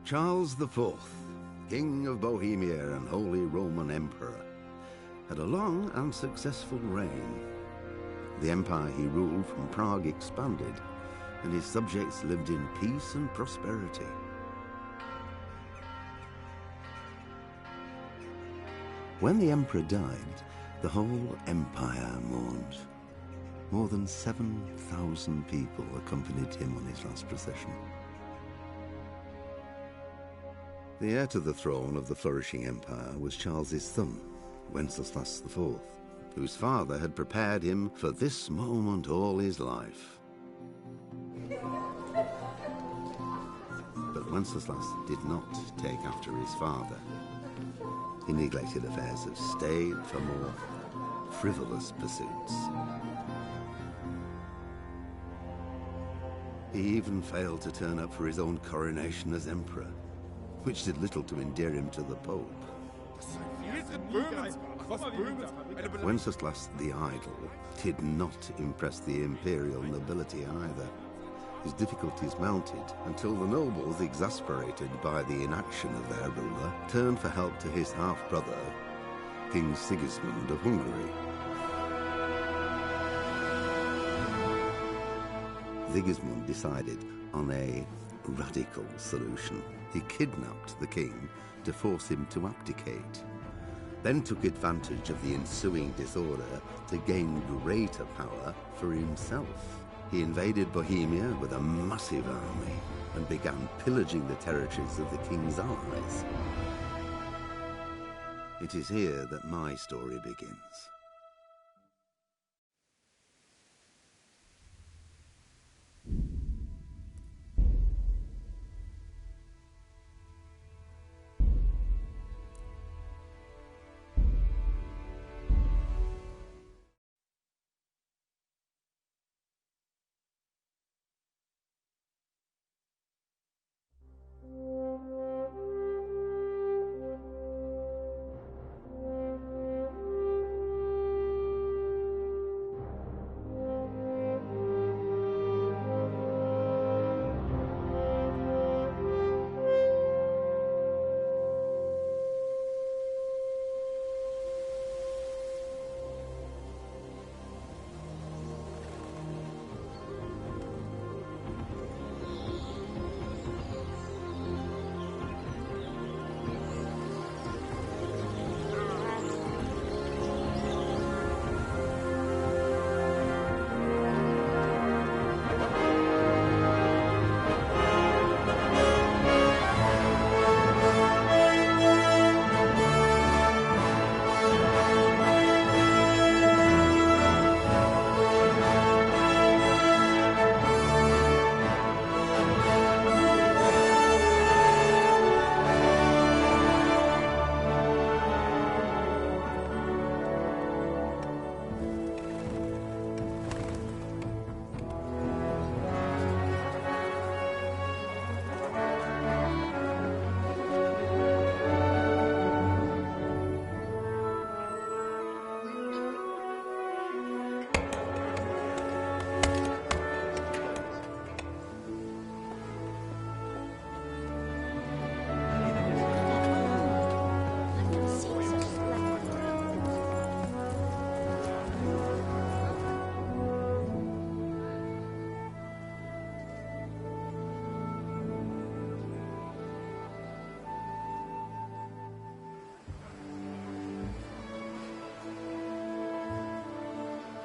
Charles IV, King of Bohemia and Holy Roman Emperor, had a long and successful reign. The empire he ruled from Prague expanded, and his subjects lived in peace and prosperity. When the emperor died, the whole empire mourned. More than 7,000 people accompanied him on his last procession. The heir to the throne of the flourishing empire was Charles's son, Wenceslas IV, whose father had prepared him for this moment all his life. But Wenceslas did not take after his father. He neglected affairs of state for more frivolous pursuits. He even failed to turn up for his own coronation as emperor, which did little to endear him to the Pope. Wenceslas the Idle did not impress the imperial nobility either. His difficulties mounted until the nobles, exasperated by the inaction of their ruler, turned for help to his half-brother, King Sigismund of Hungary. Sigismund decided on a radical solution. He kidnapped the king to force him to abdicate, then took advantage of the ensuing disorder to gain greater power for himself. He invaded Bohemia with a massive army and began pillaging the territories of the king's allies. It is here that my story begins.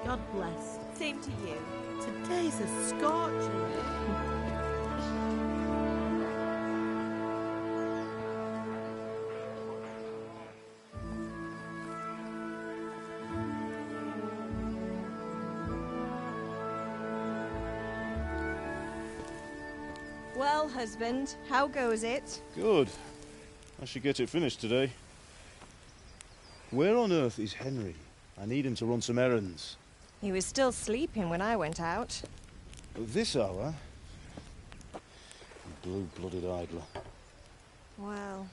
God bless. Same to you. Today's a scorcher. Well, husband, how goes it? Good. I should get it finished today. Where on earth is Henry? I need him to run some errands. He was still sleeping when I went out. At this hour? Blue-blooded idler. Well,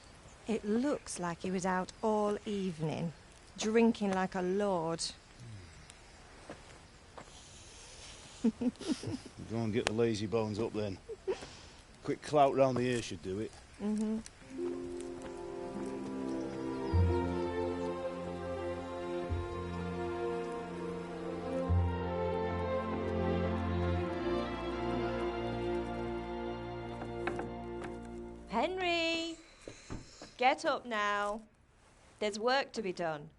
it looks like he was out all evening, drinking like a lord. Go and get the lazy bones up then. Quick clout round the ear should do it. Mm-hmm. Henry! Get up now. There's work to be done.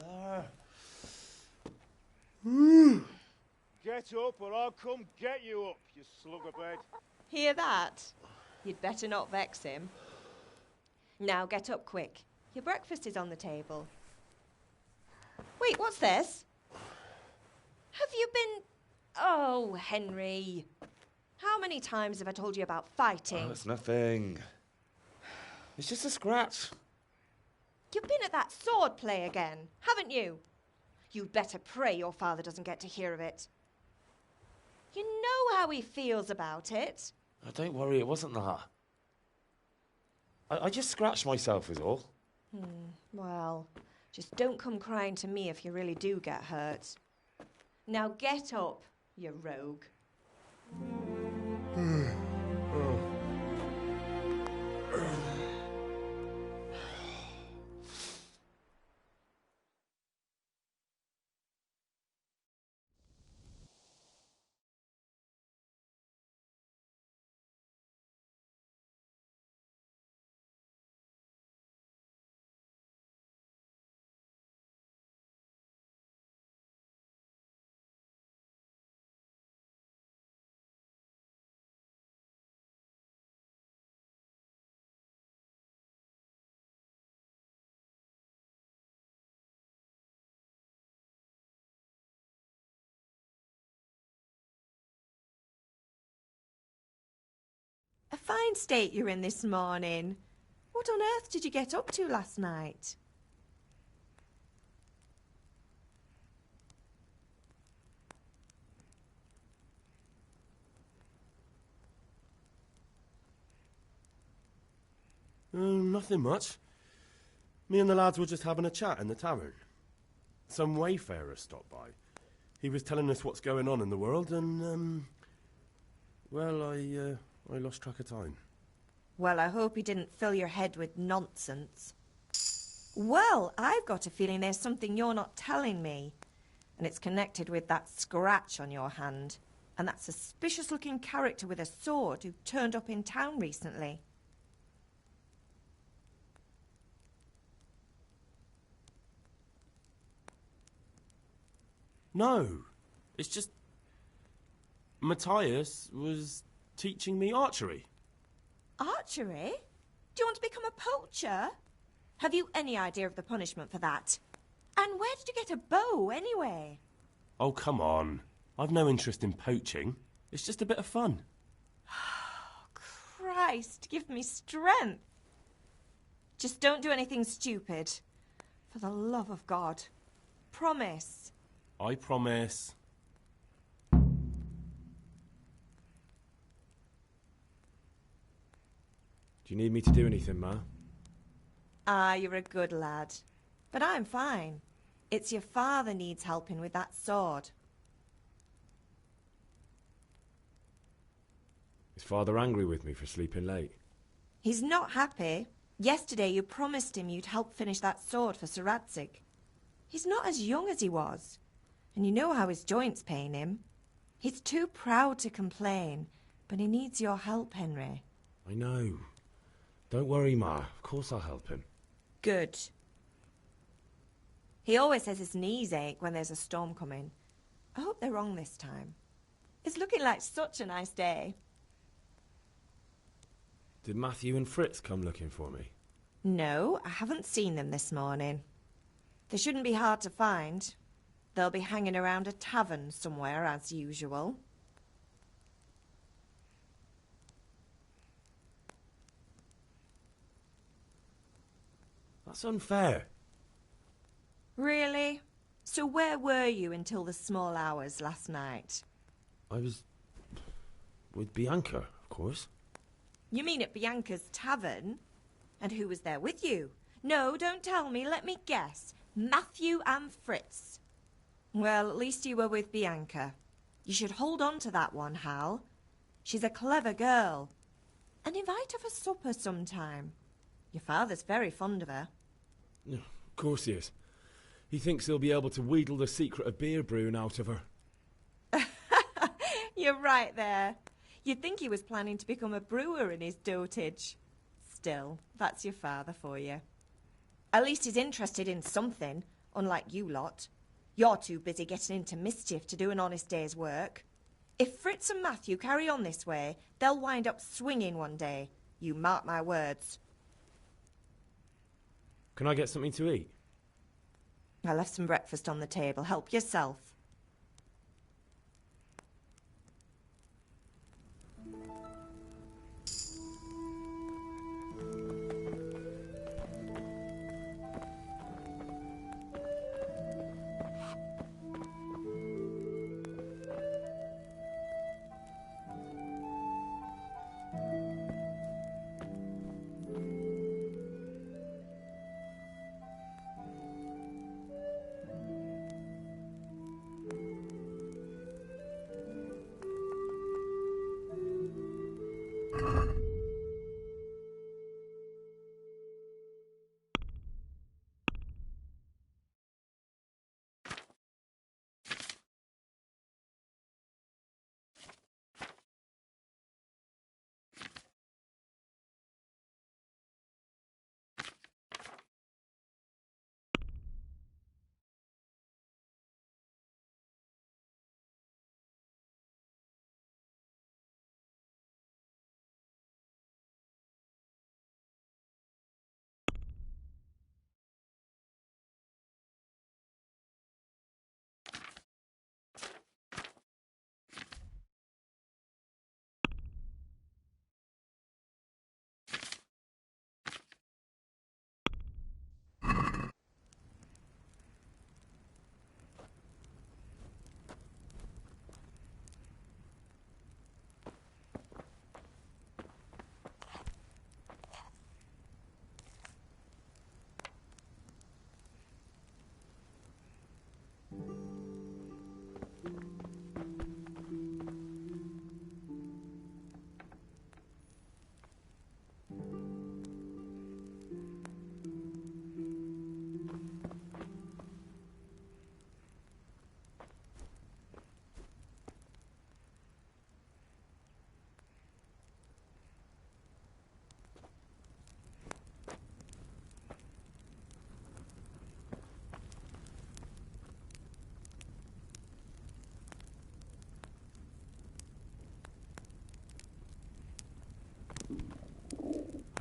Mother. Get up or I'll come get you up, you slugabed. Hear that? You'd better not vex him. Now get up quick. Your breakfast is on the table. Wait, what's this? Have you been... Oh, Henry. How many times have I told you about fighting? Oh, it's nothing. It's just a scratch. You've been at that sword play again, haven't you? You'd better pray your father doesn't get to hear of it. You know how he feels about it. Oh, don't worry, it wasn't that. I just scratched myself is all. Well, just don't come crying to me if you really do get hurt. Now get up, you rogue. A fine state you're in this morning. What on earth did you get up to last night? Nothing much. Me and the lads were just having a chat in the tavern. Some wayfarer stopped by. He was telling us what's going on in the world and, well, I lost track of time. Well, I hope he didn't fill your head with nonsense. Well, I've got a feeling there's something you're not telling me. And it's connected with that scratch on your hand. And that suspicious-looking character with a sword who turned up in town recently. No, it's just... Matthias was teaching me archery. Archery? Do you want to become a poacher? Have you any idea of the punishment for that? And where did you get a bow, anyway? Oh, come on. I've no interest in poaching. It's just a bit of fun. Christ, give me strength. Just don't do anything stupid. For the love of God. Promise. I promise. Do you need me to do anything, Ma? Ah, you're a good lad. But I'm fine. It's your father needs helping with that sword. Is Father angry with me for sleeping late? He's not happy. Yesterday you promised him you'd help finish that sword for Sarasi. He's not as young as he was. And you know how his joints pain him. He's too proud to complain, but he needs your help, Henry. I know. Don't worry, Ma. Of course I'll help him. Good. He always says his knees ache when there's a storm coming. I hope they're wrong this time. It's looking like such a nice day. Did Matthew and Fritz come looking for me? No, I haven't seen them this morning. They shouldn't be hard to find. They'll be hanging around a tavern somewhere, as usual. That's unfair. Really? So where were you until the small hours last night? I was... with Bianca, of course. You mean at Bianca's tavern? And who was there with you? No, don't tell me. Let me guess. Matthew and Fritz. Well, at least you were with Bianca. You should hold on to that one, Hal. She's a clever girl. And invite her for supper sometime. Your father's very fond of her. Of course he is. He thinks he'll be able to wheedle the secret of beer brewing out of her. You're right there. You'd think he was planning to become a brewer in his dotage. Still, that's your father for you. At least he's interested in something, unlike you lot. You're too busy getting into mischief to do an honest day's work. If Fritz and Matthew carry on this way, they'll wind up swinging one day. You mark my words. Can I get something to eat? I left some breakfast on the table. Help yourself.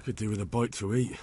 Could do with a bite to eat.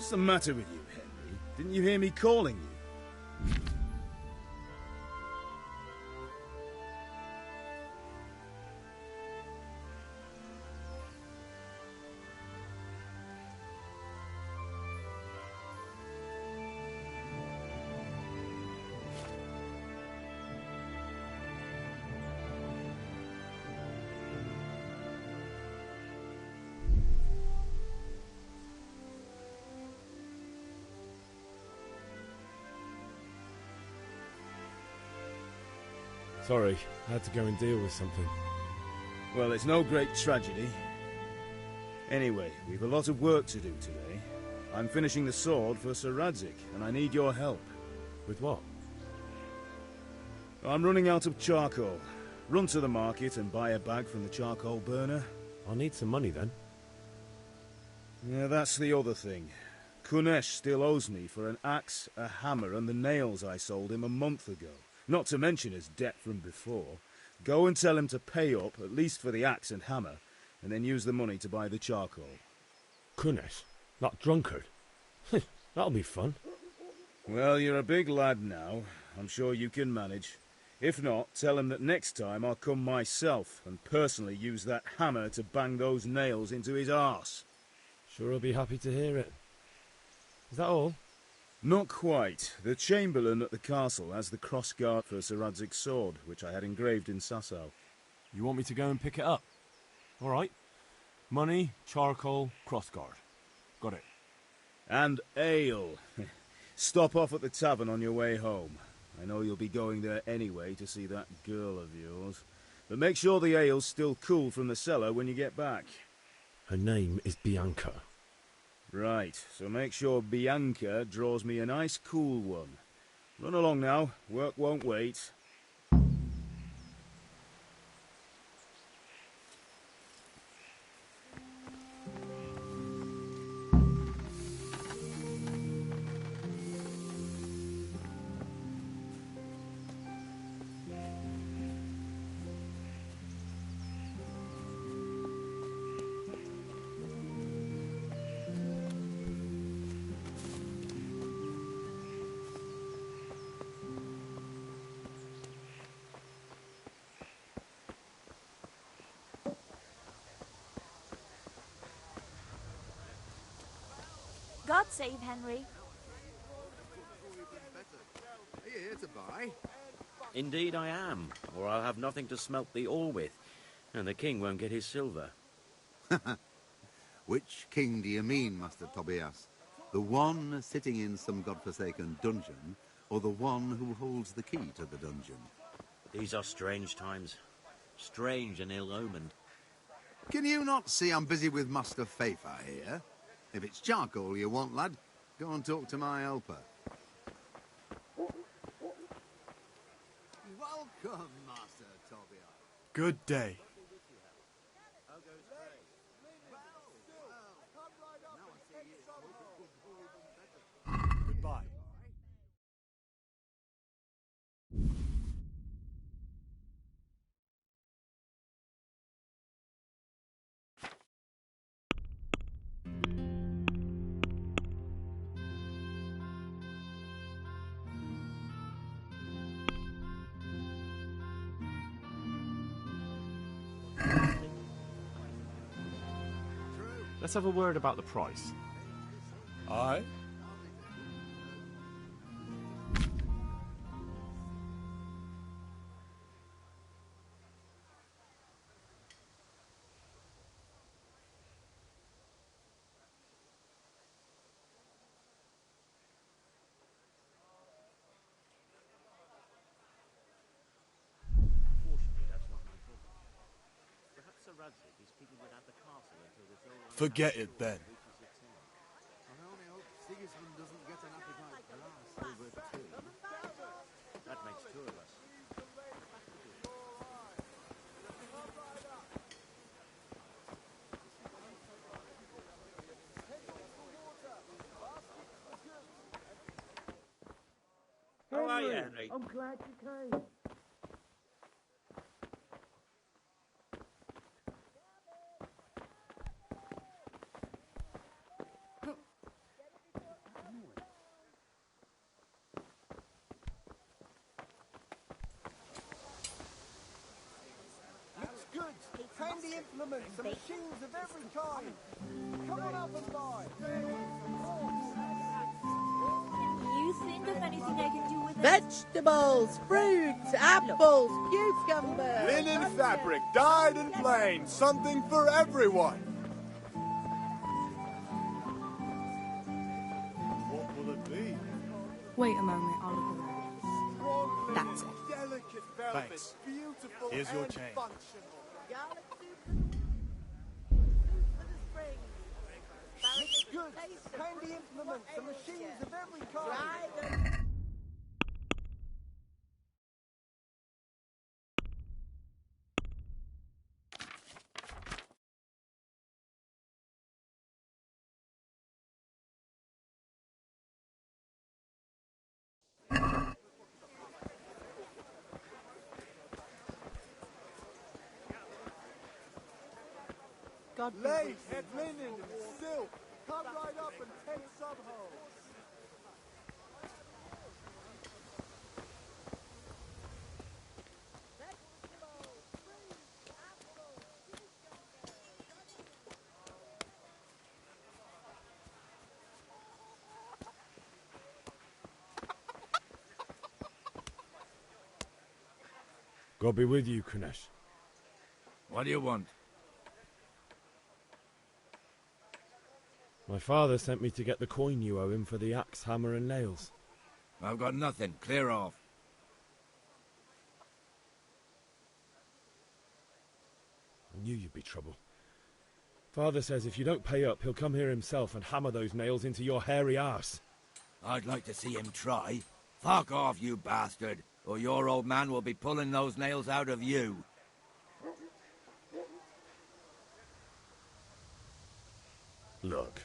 What's the matter with you, Henry? Didn't you hear me calling you? Sorry, I had to go and deal with something. Well, it's no great tragedy. Anyway, we've a lot of work to do today. I'm finishing the sword for Sarasi, and I need your help. With what? I'm running out of charcoal. Run to the market and buy a bag from the charcoal burner. I'll need some money then. Yeah, that's the other thing. Kunesh still owes me for an axe, a hammer, and the nails I sold him a month ago. Not to mention his debt from before. Go and tell him to pay up, at least for the axe and hammer, and then use the money to buy the charcoal. Kunesh? That drunkard? That'll be fun. Well, you're a big lad now. I'm sure you can manage. If not, tell him that next time I'll come myself and personally use that hammer to bang those nails into his arse. Sure, I'll be happy to hear it. Is that all? Not quite. The Chamberlain at the castle has the crossguard for Sarasi's sword, which I had engraved in Sasau. You want me to go and pick it up? All right. Money, charcoal, crossguard. Got it. And ale. Stop off at the tavern on your way home. I know you'll be going there anyway to see that girl of yours. But make sure the ale's still cool from the cellar when you get back. Her name is Bianca. Right, so make sure Bianca draws me a nice cool one. Run along now, work won't wait. God save Henry. Are you here to buy? Indeed I am, or I'll have nothing to smelt the ore with, and the king won't get his silver. Which king do you mean, Master Tobias? The one sitting in some godforsaken dungeon, or the one who holds the key to the dungeon? These are strange times. Strange and ill-omened. Can you not see I'm busy with Master Fafa here? If it's charcoal you want, lad, go and talk to my helper. Welcome, Master Tobias. Good day. Goodbye. Let's have a word about the price. Aye? Forget it then. I only hope Sigismund doesn't get an appetite for our silver too. That makes two of us. How are you, Henry? I'm glad you came. Handy implements and machines of every kind. Come on up and buy. You think of anything I can do with it? Vegetables, fruits, apples, cucumbers. Linen fabric, dyed and plain, something for everyone. What will it be? Wait a moment, I'll look around. That's it. Delicate This velvet's Thanks. beautiful Here's your and change. functional. Looks good. Handy implements and machines of every kind. God be Lace with and linen and silk. Come right up and take some home. God be with you, Kunesh. What do you want? My father sent me to get the coin you owe him for the axe, hammer and nails. I've got nothing. Clear off. I knew you'd be trouble. Father says if you don't pay up, he'll come here himself and hammer those nails into your hairy arse. I'd like to see him try. Fuck off, you bastard, or your old man will be pulling those nails out of you. Look,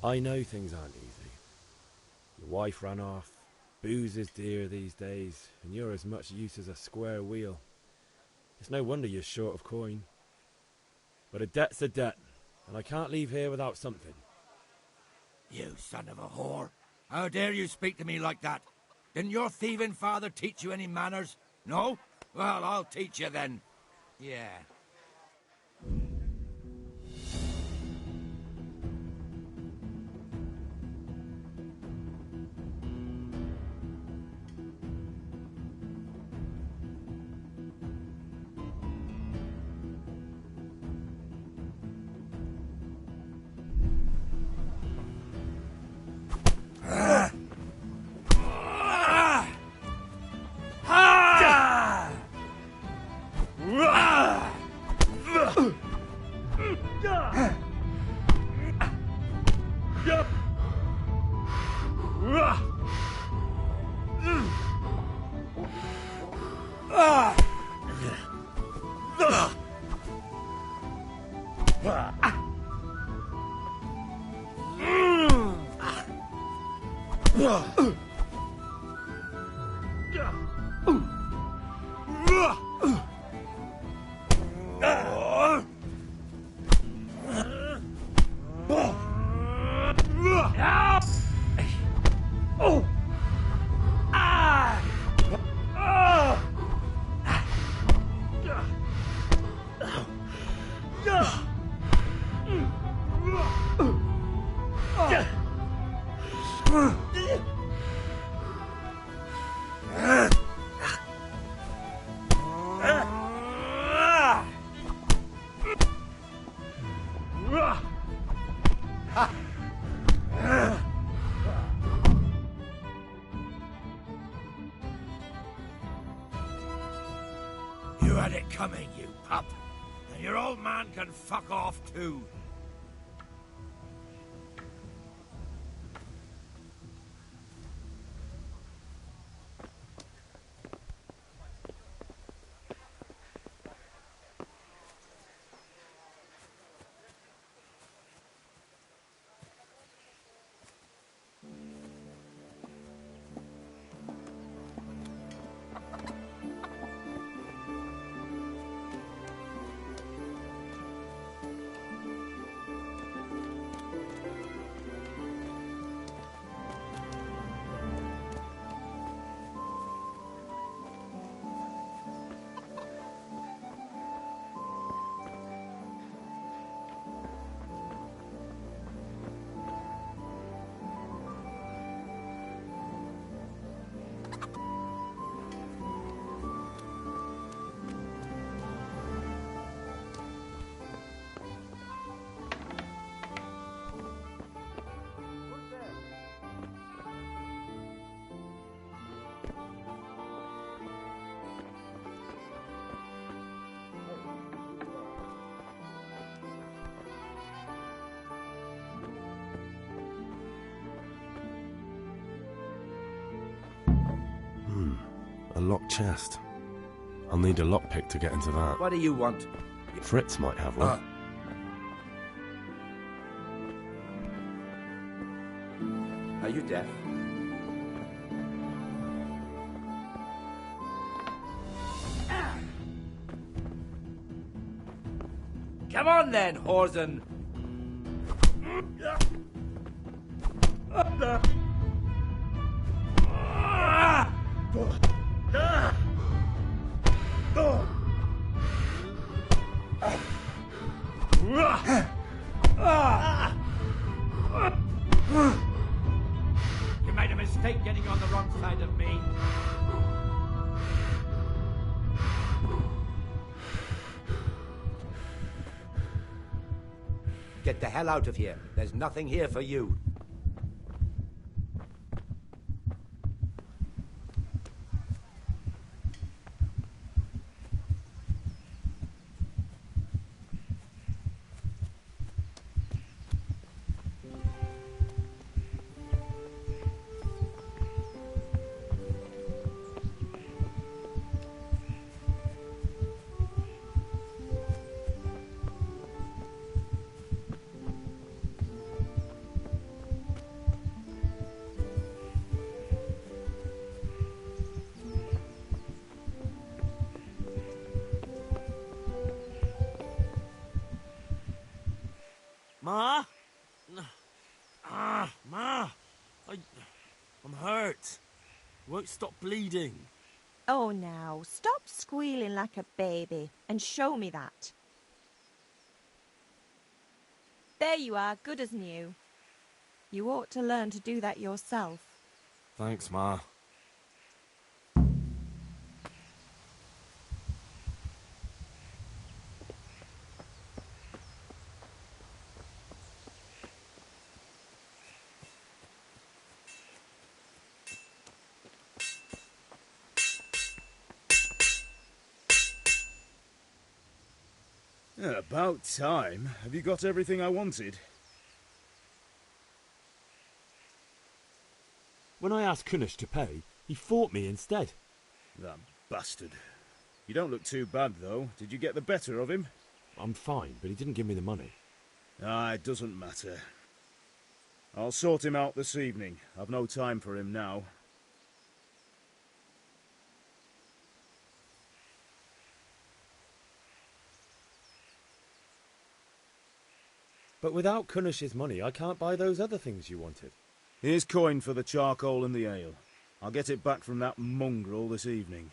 I know things aren't easy. Your wife ran off, booze is dear these days, and you're as much use as a square wheel. It's no wonder you're short of coin. But a debt's a debt, and I can't leave here without something. You son of a whore. How dare you speak to me like that? Didn't your thieving father teach you any manners? No? Well, I'll teach you then. Yeah. You had it coming, you pup. And your old man can fuck off too. A locked chest. I'll need a lockpick to get into that. What do you want? Fritz might have one. Are you deaf? Come on then, Horsen! You made a mistake getting on the wrong side of me. Get the hell out of here. There's nothing here for you. Ma? Ma! I'm hurt. Won't stop bleeding. Oh, now, stop squealing like a baby and show me that. There you are, good as new. You ought to learn to do that yourself. Thanks, Ma. About time. Have you got everything I wanted? When I asked Kunish to pay, he fought me instead. That bastard. You don't look too bad, though. Did you get the better of him? I'm fine, but he didn't give me the money. It doesn't matter. I'll sort him out this evening. I've no time for him now. But without Kunish's money, I can't buy those other things you wanted. Here's coin for the charcoal and the ale. I'll get it back from that mongrel this evening.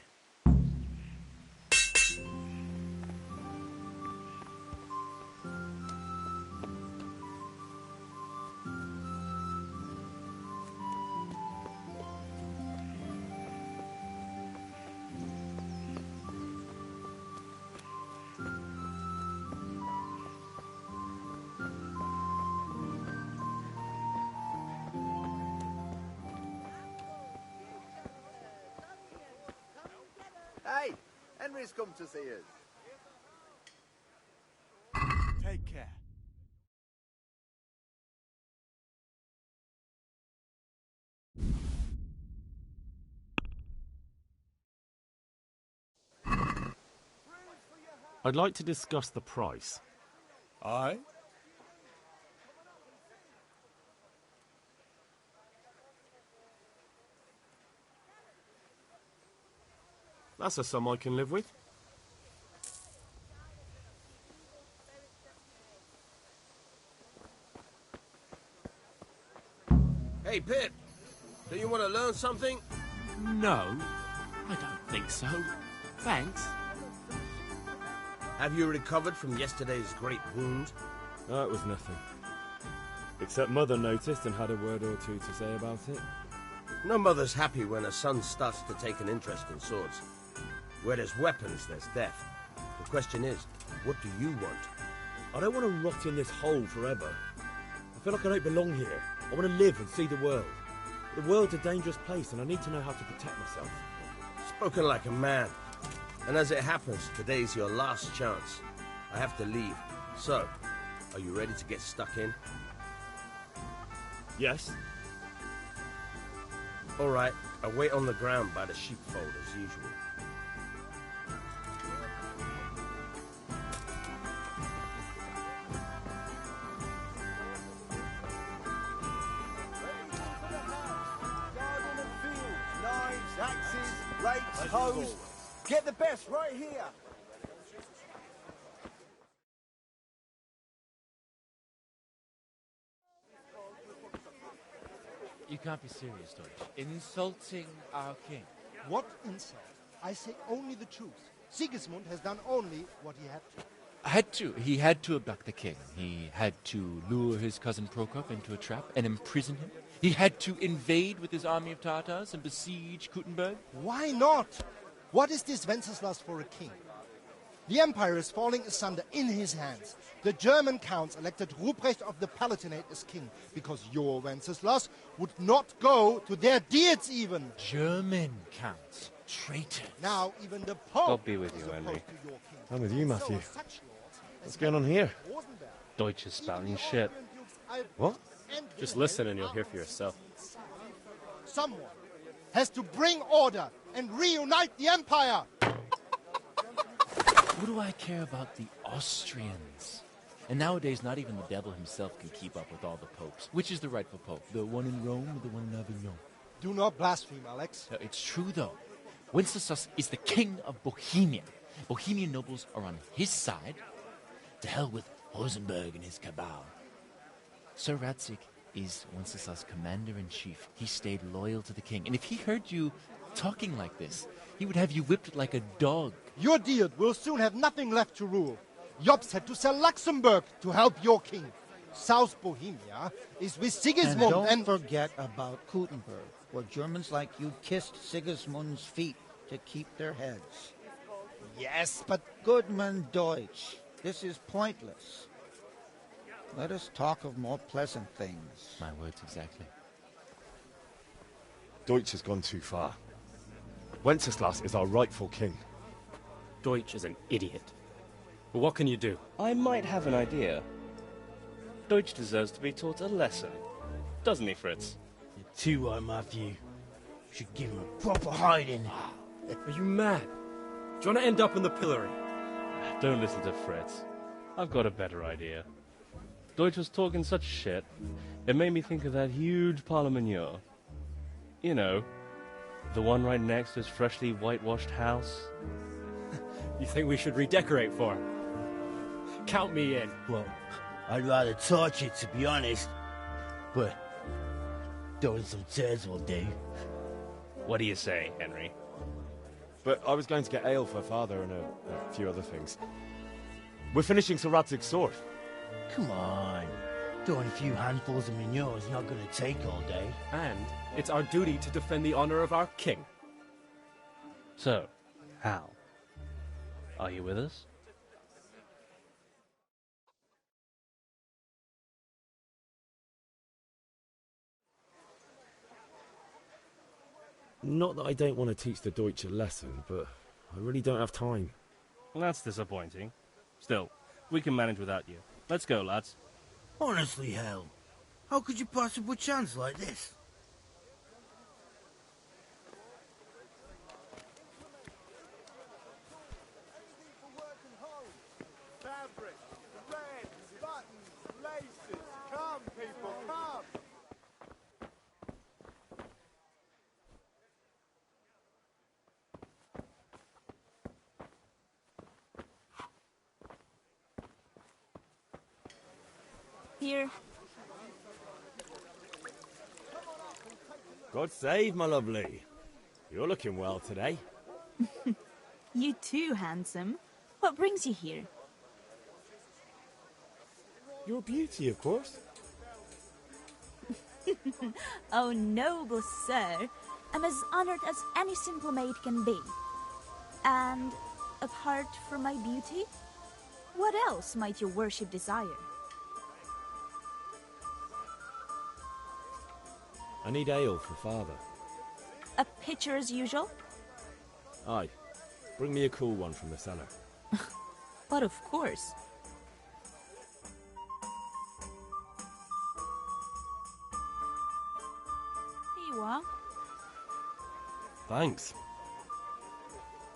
Hey, Henry's come to see us. Take care. I'd like to discuss the price. Aye? That's a sum I can live with. Hey, Pip, do you want to learn something? No, I don't think so. Thanks. Have you recovered from yesterday's great wound? No, it was nothing. Except Mother noticed and had a word or two to say about it. No mother's happy when a son starts to take an interest in swords. Where there's weapons, there's death. The question is, what do you want? I don't want to rot in this hole forever. I feel like I don't belong here. I want to live and see the world. The world's a dangerous place and I need to know how to protect myself. Spoken like a man. And as it happens, today's your last chance. I have to leave. So, are you ready to get stuck in? Yes. All right, I'll wait on the ground by the sheepfold as usual. Garden and fields, knives, axes, rakes, hoes. Get the best right here. You can't be serious, Deutsch. Insulting our king. What insult? I say only the truth. Sigismund has done only what he had to. He had to abduct the king. He had to lure his cousin Prokop into a trap and imprison him. He had to invade with his army of Tatars and besiege Kuttenburg. Why not? What is this Wenceslas for a king? The empire is falling asunder in his hands. The German counts elected Ruprecht of the Palatinate as king because your Wenceslas would not go to their deeds even. German counts. Traitors. Now even the Pope God be with you, Henry. I'm with you, Matthew. What's going on here? Deutsch is spouting shit. What? Just listen and you'll hear for yourself. Someone has to bring order and reunite the empire. What do I care about the Austrians? And nowadays, not even the devil himself can keep up with all the popes. Which is the rightful pope? The one in Rome or the one in Avignon? Do not blaspheme, Alex. It's true, though. Wenceslas is the king of Bohemia. Bohemian nobles are on his side. To hell with Rosenberg and his cabal. Sir Ratzik is Wenceslas' commander-in-chief. He stayed loyal to the king. And if he heard you talking like this, he would have you whipped like a dog. Your Diet will soon have nothing left to rule. Jobst had to sell Luxembourg to help your king. South Bohemia is with Sigismund and don't forget about Kuttenburg, where Germans like you kissed Sigismund's feet to keep their heads. Yes, but... Goodman Deutsch, this is pointless. Let us talk of more pleasant things. My words exactly. Deutsch has gone too far. Wenceslas is our rightful king. Deutsch is an idiot. But what can you do? I might have an idea. Deutsch deserves to be taught a lesson. Doesn't he, Fritz? You're too right, Matthew. You should give him a proper hiding. Are you mad? Do you want to end up in the pillory? Don't listen to Fritz. I've got a better idea. Deutsch was talking such shit, it made me think of that huge parliament. You know, the one right next to his freshly whitewashed house. You think we should redecorate for him? Count me in. Well, I'd rather torch it, to be honest. But throwing some tears will do. What do you say, Henry? But I was going to get ale for father and a few other things. We're finishing Sir Radzig's sword. Come on. Throwing a few handfuls of manure is not going to take all day. And it's our duty to defend the honor of our king. So, how? Are you with us? Not that I don't want to teach the Deutsch a lesson, but I really don't have time. Well, that's disappointing. Still, we can manage without you. Let's go, lads. Honestly, hell. How could you possibly chance like this? Fabric, thread, buttons, laces. Come, people, come. Here. God save, my lovely. You're looking well today. You too, handsome. What brings you here? Your beauty, of course. Oh, noble sir. I'm as honored as any simple maid can be. And apart from my beauty, what else might your worship desire? I need ale for father. A pitcher as usual? Aye. Bring me a cool one from the cellar. But of course. Here you are. Thanks.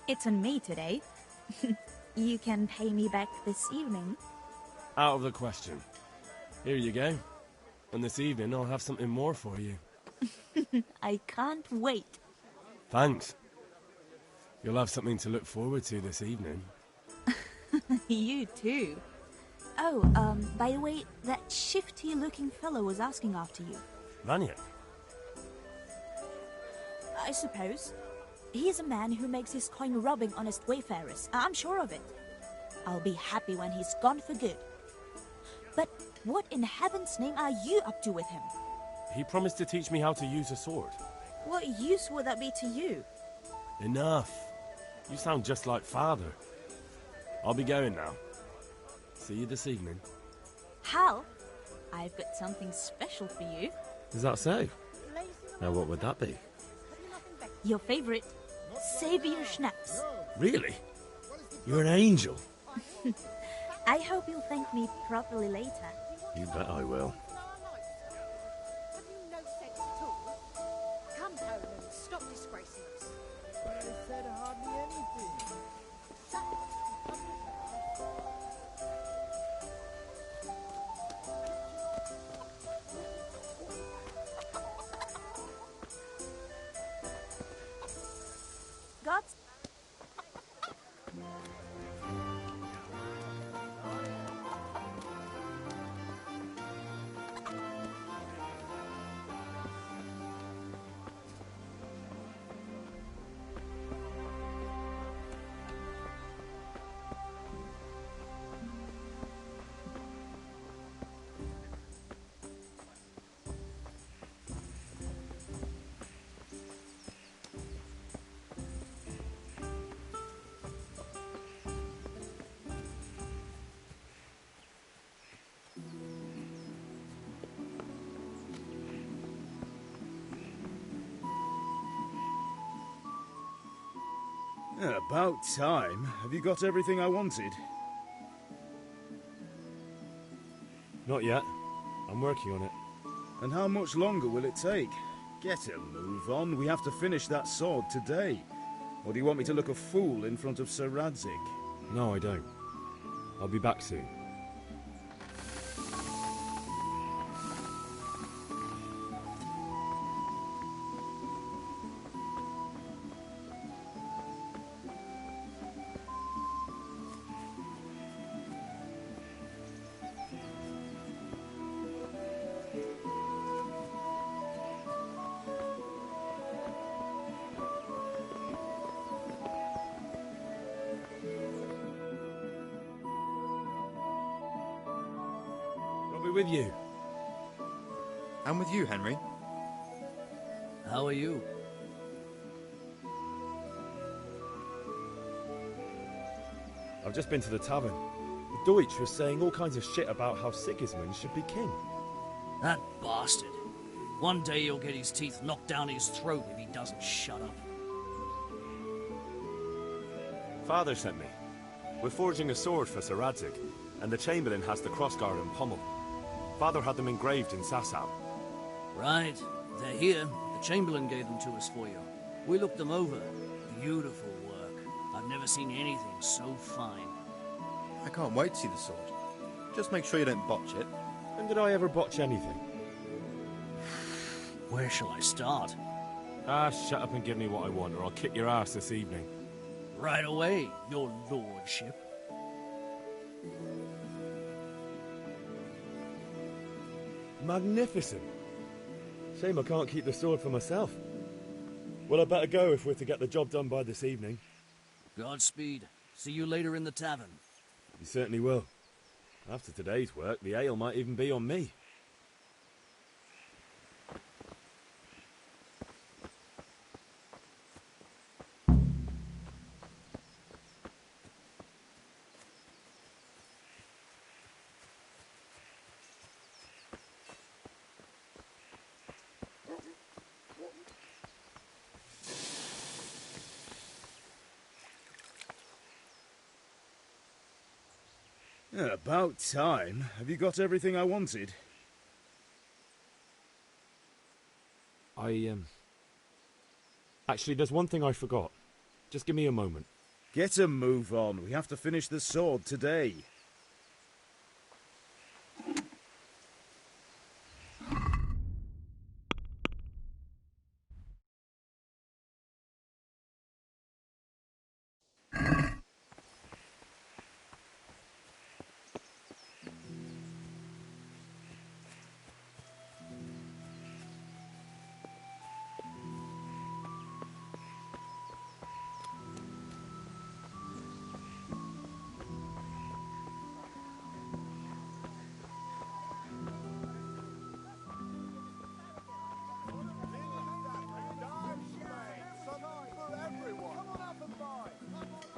It's on me today. You can pay me back this evening. Out of the question. Here you go. And this evening I'll have something more for you. I can't wait. Thanks. You'll have something to look forward to this evening. You too. Oh, by the way, that shifty-looking fellow was asking after you. Vanya? I suppose. He's a man who makes his coin robbing honest wayfarers. I'm sure of it. I'll be happy when he's gone for good. But what in heaven's name are you up to with him? He promised to teach me how to use a sword. What use would that be to you? Enough. You sound just like Father. I'll be going now. See you this evening. Hal, I've got something special for you. Is that so? Now what would that be? Your favorite, Savior Schnapps. Really? You're an angel. I hope you'll thank me properly later. You bet I will. Come, Poland, stop disgracing us. But I said hardly anything. God's... About time. Have you got everything I wanted? Not yet. I'm working on it. And how much longer will it take? Get a move on. We have to finish that sword today. Or do you want me to look a fool in front of Sir Radzik? No, I don't. I'll be back soon. With you. I'm with you, Henry. How are you? I've just been to the tavern. The Deutsch was saying all kinds of shit about how Sigismund should be king. That bastard. One day he'll get his teeth knocked down his throat if he doesn't shut up. Father sent me. We're forging a sword for Sir Radzik, and the Chamberlain has the crossguard and pommel. Father had them engraved in Sasau. Right. They're here. The Chamberlain gave them to us for you. We looked them over. Beautiful work. I've never seen anything so fine. I can't wait to see the sword. Just make sure you don't botch it. When did I ever botch anything? Where shall I start? Shut up and give me what I want, or I'll kick your ass this evening. Right away, your lordship. Magnificent. Shame I can't keep the sword for myself. Well, I better go if we're to get the job done by this evening. Godspeed. See you later in the tavern. You certainly will. After today's work, the ale might even be on me. About time. Have you got everything I wanted? Actually, there's one thing I forgot. Just give me a moment. Get a move on. We have to finish the sword today.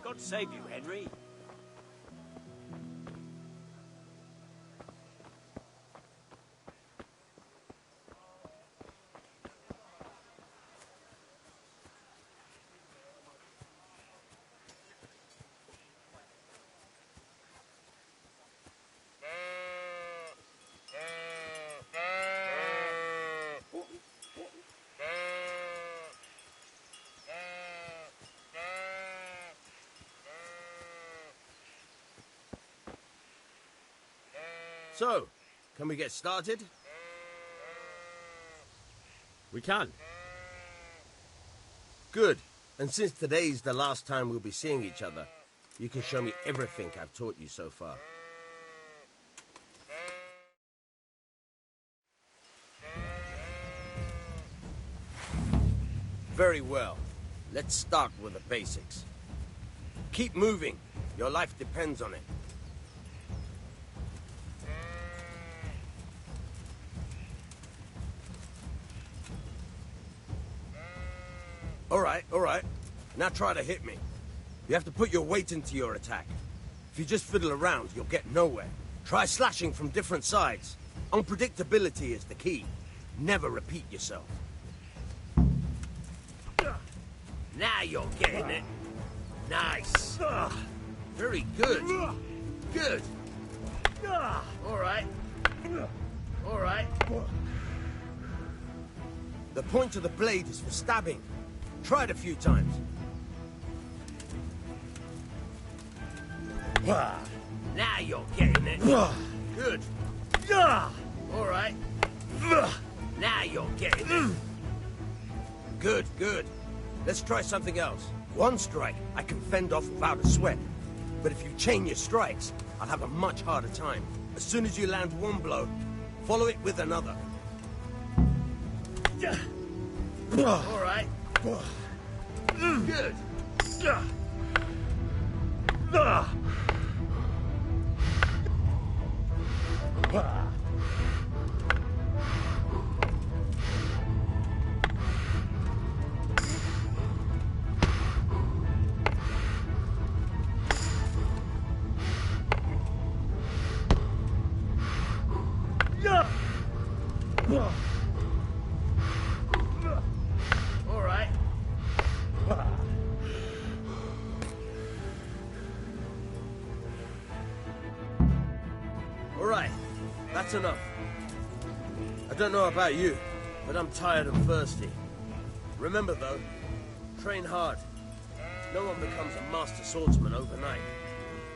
God save you, Henry. So, can we get started? We can. Good. And since today's the last time we'll be seeing each other, you can show me everything I've taught you so far. Very well. Let's start with the basics. Keep moving. Your life depends on it. All right. Now try to hit me. You have to put your weight into your attack. If you just fiddle around, you'll get nowhere. Try slashing from different sides. Unpredictability is the key. Never repeat yourself. Now you're getting it. Nice. Very good. Good. All right. The point of the blade is for stabbing. Try it a few times. Now you're getting it. Good. All right. Now you're getting it. Good. Let's try something else. One strike I can fend off without a sweat. But if you chain your strikes, I'll have a much harder time. As soon as you land one blow, follow it with another. All right. Good. That's enough. I don't know about you, but I'm tired and thirsty. Remember though, train hard. No one becomes a master swordsman overnight.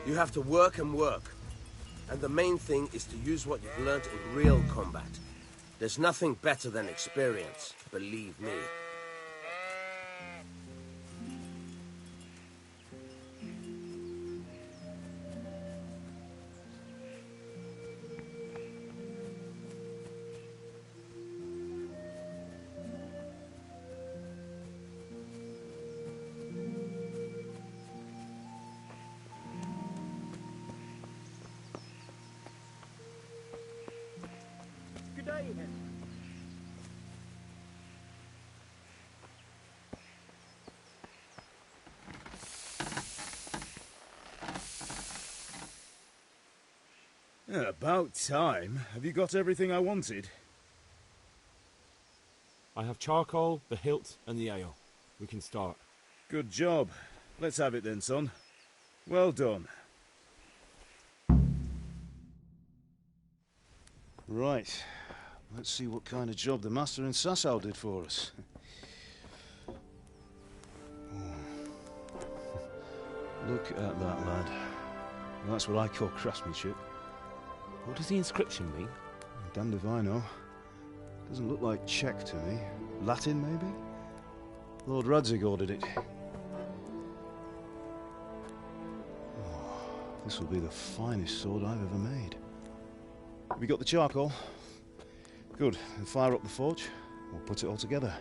You have to work and work. And the main thing is to use what you've learned in real combat. There's nothing better than experience, believe me. About time. Have you got everything I wanted? I have charcoal, the hilt, and the ale. We can start. Good job. Let's have it then, son. Well done. Right. Let's see what kind of job the master in Sasau did for us. Look at that, lad. Well, that's what I call craftsmanship. What does the inscription mean? Damned if I know. Doesn't look like Czech to me. Latin, maybe? Lord Radzig ordered it. Oh, this will be the finest sword I've ever made. Have you got the charcoal? Good. Then fire up the forge. We'll put it all together.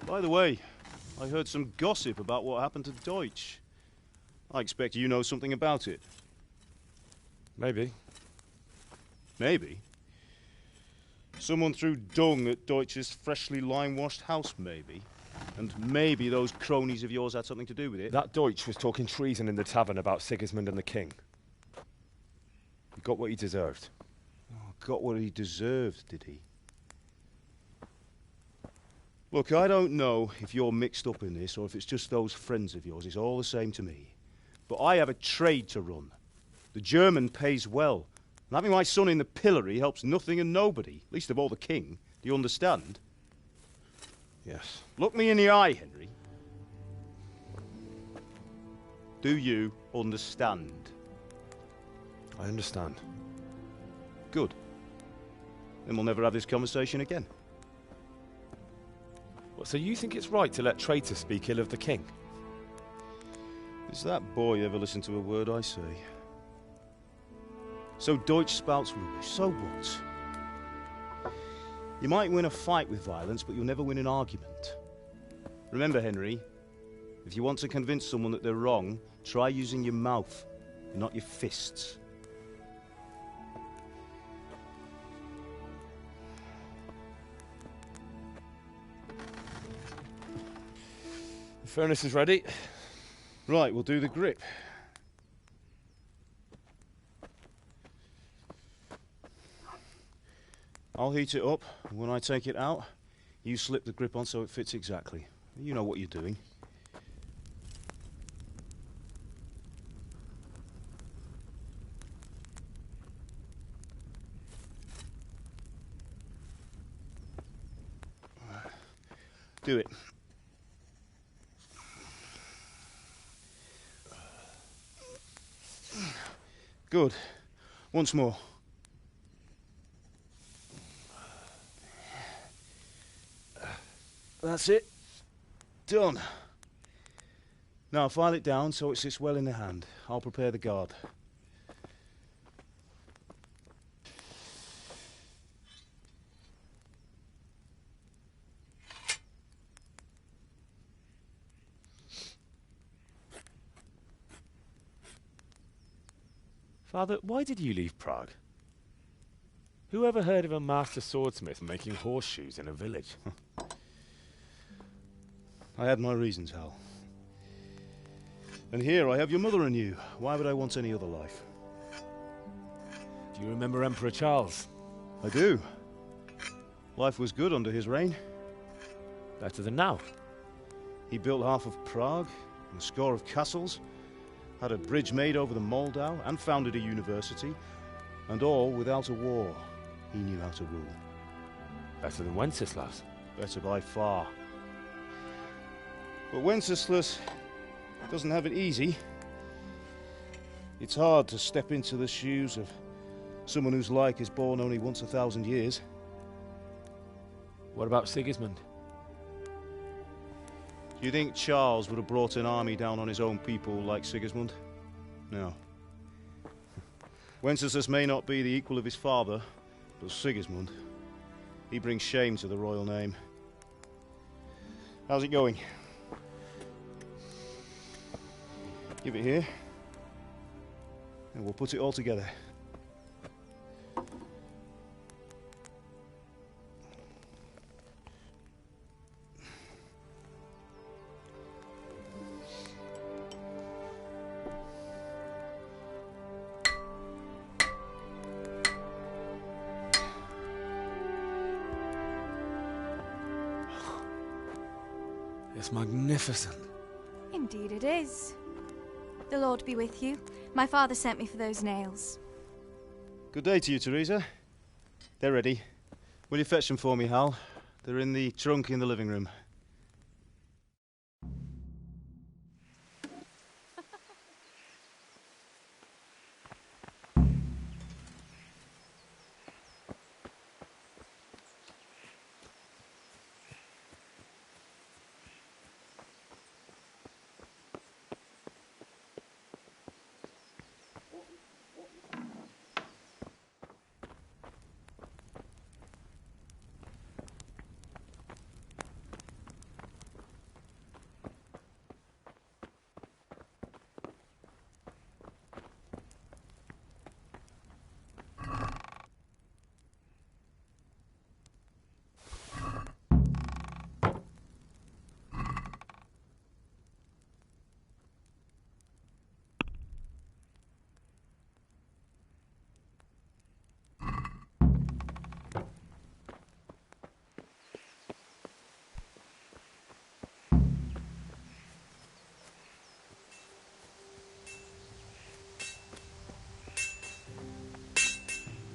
By the way, I heard some gossip about what happened to Deutsch. I expect you know something about it. Maybe. Maybe? Someone threw dung at Deutsch's freshly lime-washed house, maybe? And maybe those cronies of yours had something to do with it? That Deutsch was talking treason in the tavern about Sigismund and the king. He got what he deserved. Oh, got what he deserved, did he? Look, I don't know if you're mixed up in this or if it's just those friends of yours. It's all the same to me. But I have a trade to run. The German pays well. And having my son in the pillory helps nothing and nobody, least of all the king. Do you understand? Yes. Look me in the eye, Henry. Do you understand? I understand. Good. Then we'll never have this conversation again. What, so you think it's right to let traitors speak ill of the king? Does that boy ever listen to a word I say? So Deutsch spouts rubbish, so what? You might win a fight with violence, but you'll never win an argument. Remember, Henry, if you want to convince someone that they're wrong, try using your mouth, and not your fists. The furnace is ready. Right, we'll do the grip. I'll heat it up, and when I take it out, you slip the grip on so it fits exactly. You know what you're doing. Do it. Good. Once more. That's it. Done. Now file it down so it sits well in the hand. I'll prepare the guard. Father, why did you leave Prague? Who ever heard of a master swordsmith making horseshoes in a village? I had my reasons, Hal. And here I have your mother and you. Why would I want any other life? Do you remember Emperor Charles? I do. Life was good under his reign. Better than now. He built half of Prague, and a score of castles, had a bridge made over the Moldau, and founded a university, and all without a war. He knew how to rule. Better than Wenceslas. Better by far. But Wenceslas doesn't have it easy. It's hard to step into the shoes of someone whose like is born only once 1,000 years. What about Sigismund? Do you think Charles would have brought an army down on his own people like Sigismund? No. Wenceslas may not be the equal of his father, but Sigismund, he brings shame to the royal name. How's it going? Give it here, and we'll put it all together. It's magnificent. Indeed it is. The Lord be with you. My father sent me for those nails. Good day to you, Teresa. They're ready. Will you fetch them for me, Hal? They're in the trunk in the living room.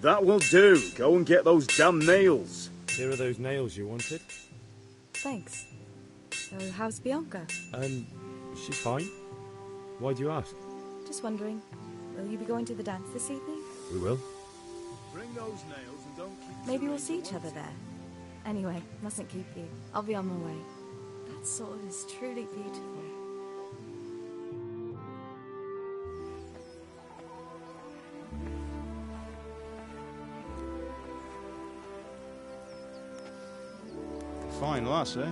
That will do. Go and get those damn nails. Here are those nails you wanted. Thanks. So, how's Bianca? She's fine. Why do you ask? Just wondering, will you be going to the dance this evening? We will. Bring those nails and don't keep... Maybe we'll see each other there. Anyway, mustn't keep you. I'll be on my way. That sword is truly beautiful. Fine lass, eh?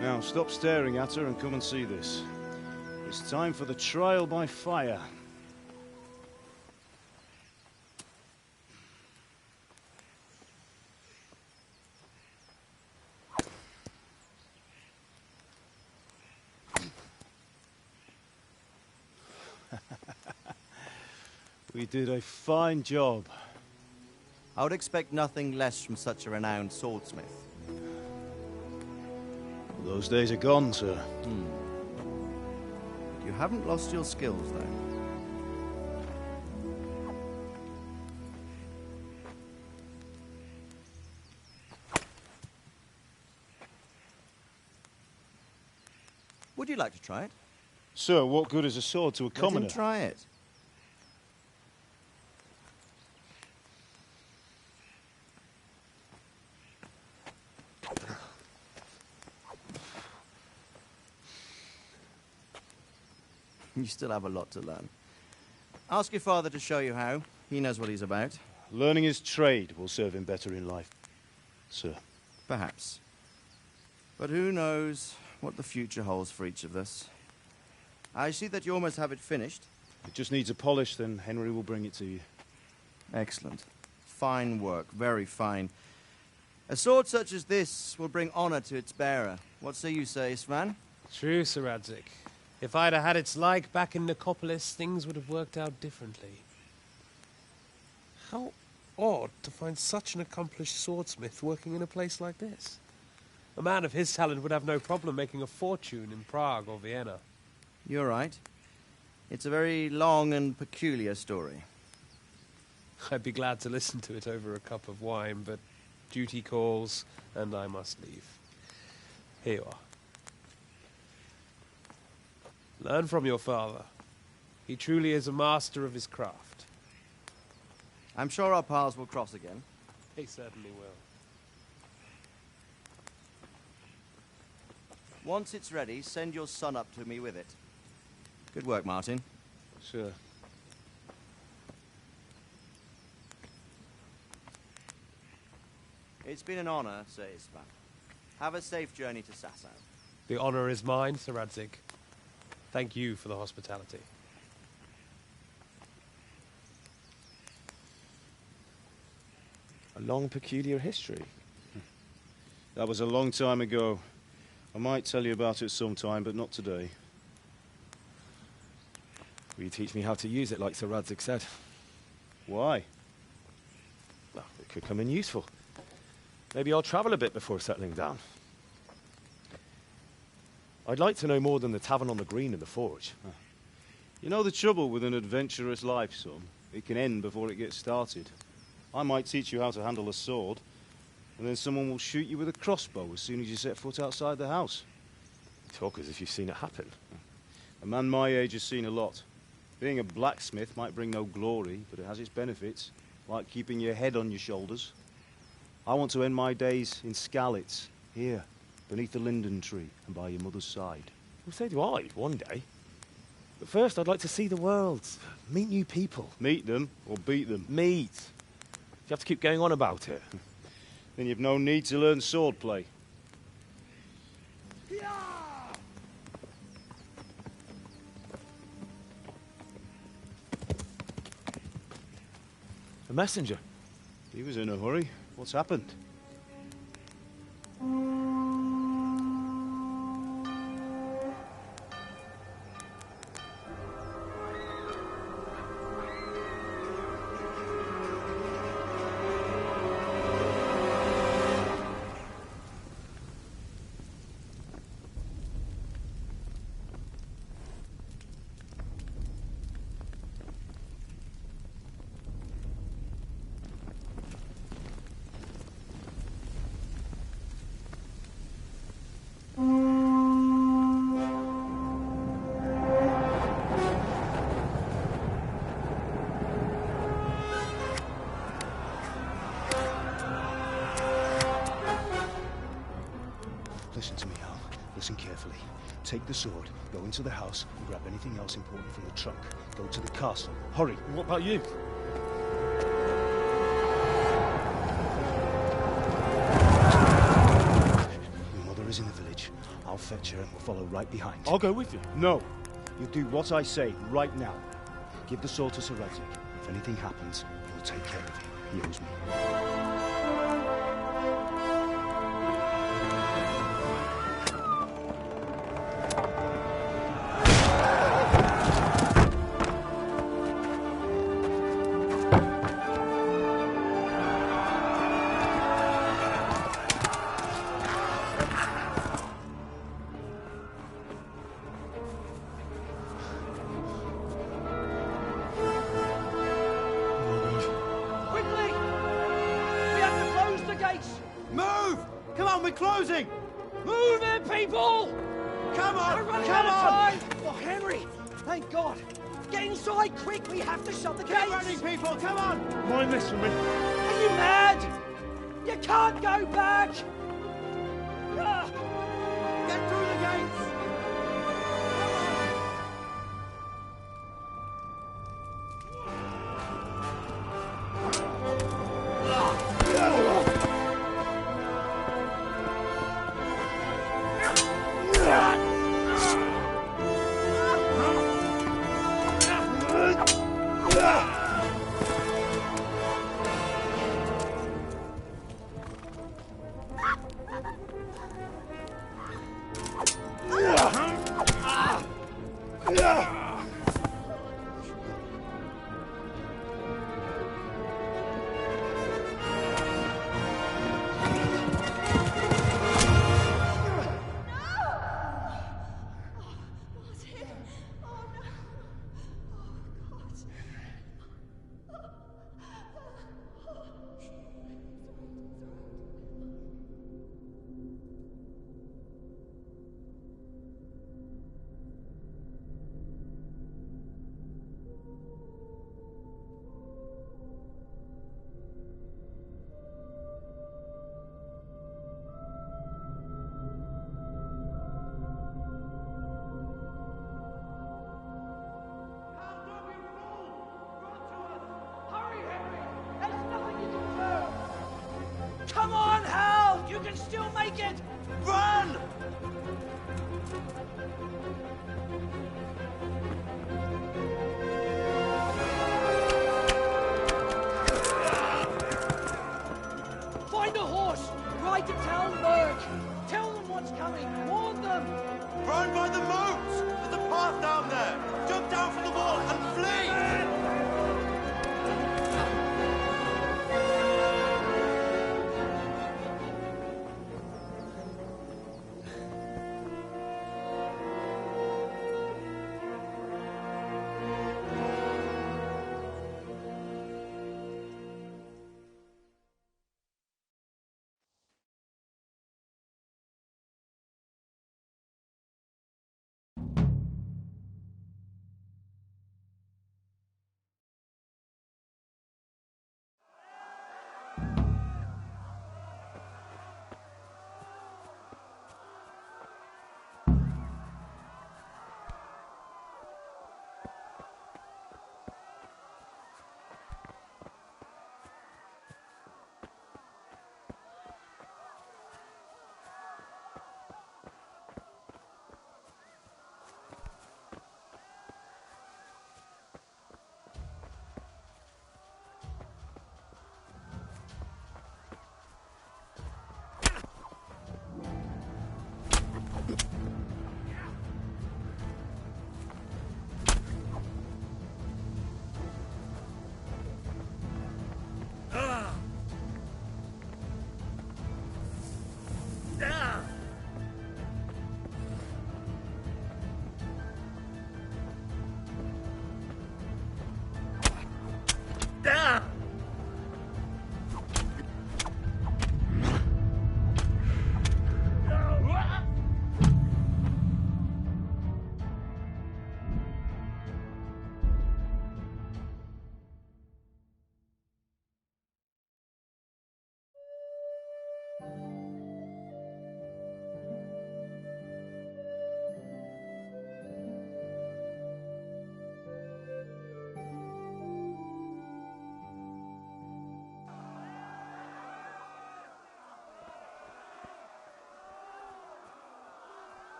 Now, stop staring at her and come and see this. It's time for the trial by fire. We did a fine job. I would expect nothing less from such a renowned swordsmith. Those days are gone, sir. You haven't lost your skills, though. Would you like to try it? Sir, what good is a sword to a commoner? Let him try it. You still have a lot to learn. Ask your father to show you how. He knows what he's about. Learning his trade will serve him better in life, sir. Perhaps. But who knows what the future holds for each of us. I see that you almost have it finished. It just needs a polish, then Henry will bring it to you. Excellent. Fine work, very fine. A sword such as this will bring honor to its bearer. What say you, Svan? True, Sir Radzik. If I'd have had its like back in Nicopolis, things would have worked out differently. How odd to find such an accomplished swordsmith working in a place like this. A man of his talent would have no problem making a fortune in Prague or Vienna. You're right. It's a very long and peculiar story. I'd be glad to listen to it over a cup of wine, but duty calls, and I must leave. Here you are. Learn from your father. He truly is a master of his craft. I'm sure our paths will cross again. He certainly will. Once it's ready, send your son up to me with it. Good work, Martin. Sure. It's been an honor, Sir Isvan. Have a safe journey to Sasau. The honor is mine, Sir Radzik. Thank you for the hospitality. A long, peculiar history. That was a long time ago. I might tell you about it sometime, but not today. Will you teach me how to use it, like Sir Radzik said? Why? Well, it could come in useful. Maybe I'll travel a bit before settling down. I'd like to know more than the tavern on the green and the forge. You know the trouble with an adventurous life, son? It can end before it gets started. I might teach you how to handle a sword, and then someone will shoot you with a crossbow as soon as you set foot outside the house. You talk as if you've seen it happen. A man my age has seen a lot. Being a blacksmith might bring no glory, but it has its benefits, like keeping your head on your shoulders. I want to end my days in Skalitz, here, beneath the linden tree and by your mother's side. Well, so do I, one day. But first, I'd like to see the world, meet new people. Meet them or beat them? Meet. You have to keep going on about it. Then you've no need to learn swordplay. A messenger. He was in a hurry. What's happened? Listen to me, Hal. Listen carefully. Take the sword, go into the house, and grab anything else important from the trunk. Go to the castle. Hurry. What about you? Your mother is in the village. I'll fetch her and we'll follow right behind. I'll go with you. No. You do what I say right now. Give the sword to Sarasi. If anything happens, he'll take care of you. He owes me. Closing! Move it, people! Come on! We're running Come out of on! time! Oh, Henry! Thank God! Get inside, quick! We have to shut the gates! Keep running, people! Come on! Mind this for me. Are you mad? You can't go back! Ah. Get through the gates!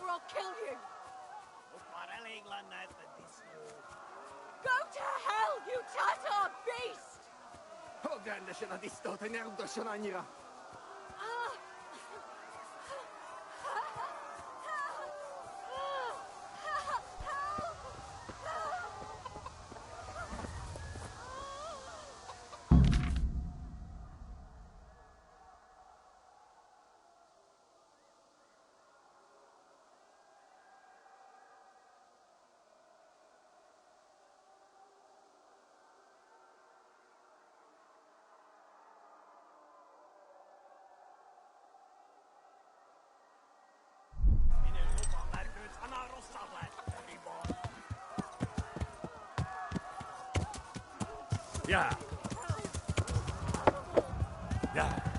or I'll kill you! Go to hell, you Tatar beast! Yeah. Yeah.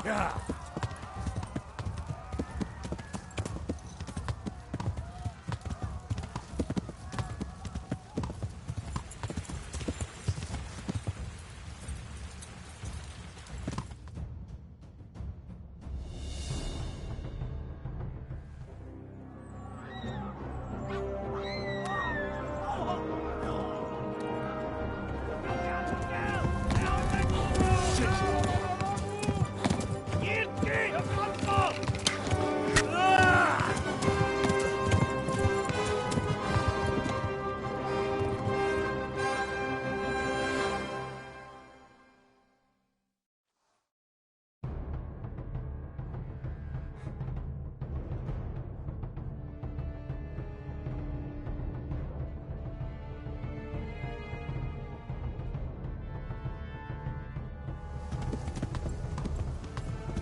Yeah.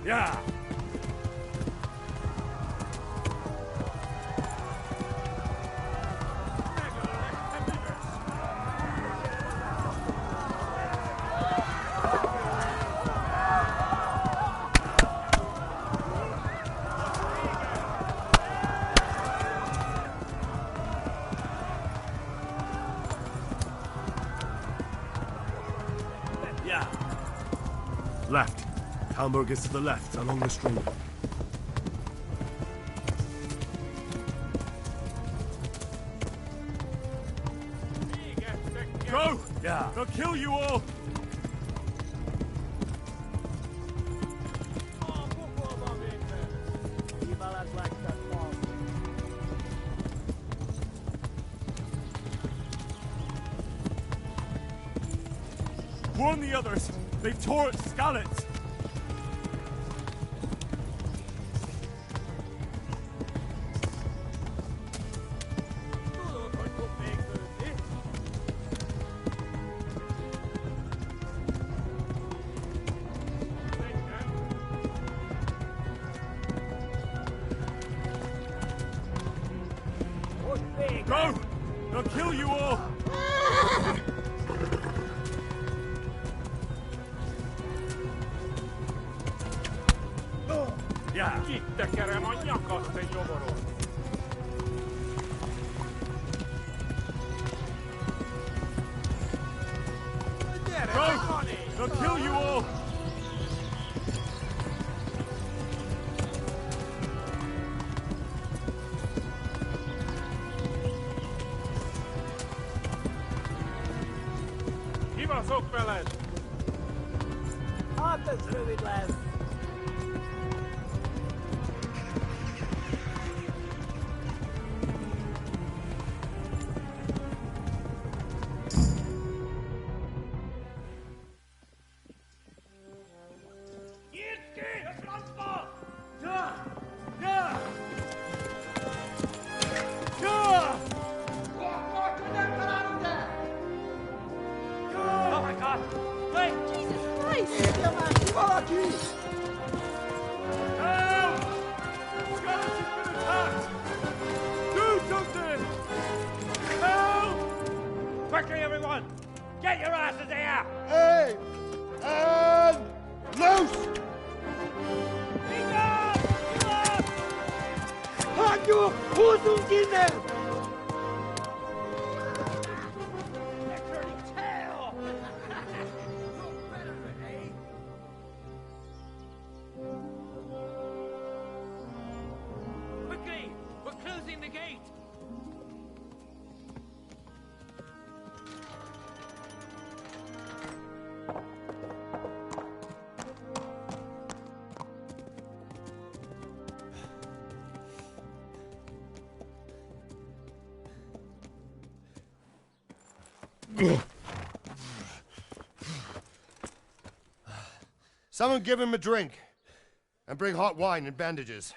Yeah. Yeah. Left. Kuttenburg is to the left, along the stream. Go! Yeah. They'll kill you all! Warn the others! They've tore at Skalitz! Go! They'll kill you all! Yeah. Kitekerem a nyakat, te nyomoron! Go! They'll kill you all! Kibaszok veled! Hát ez rövid lesz! Quickly, everyone! Get your asses here! Hey! And loose! Hagyjuk! Húzzunk innen! in the gate! Someone give him a drink. And bring hot wine and bandages.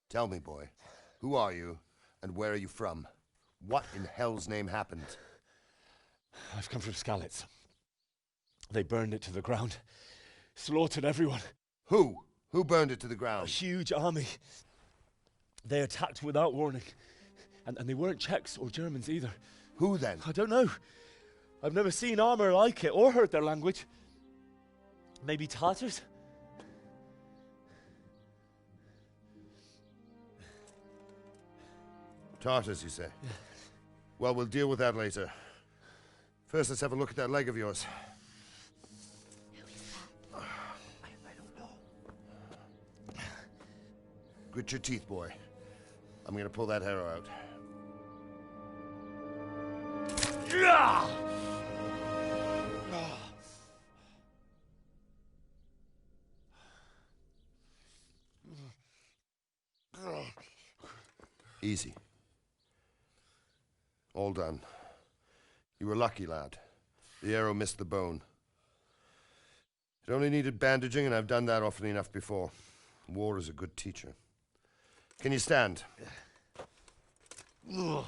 Tell me, boy, who are you and where are you from? What in hell's name happened? I've come from Skalitz. They burned it to the ground. Slaughtered everyone. Who? Who burned it to the ground? A huge army. They attacked without warning. And they weren't Czechs or Germans either. Who then? I don't know. I've never seen armor like it or heard their language. Maybe Tatars? Tartars, you say? Yeah. Well, we'll deal with that later. First, let's have a look at that leg of yours. Who is that? I don't know. Grit your teeth, boy. I'm gonna pull that arrow out. Easy. All done. You were lucky, lad. The arrow missed the bone. It only needed bandaging, and I've done that often enough before. War is a good teacher. Can you stand? There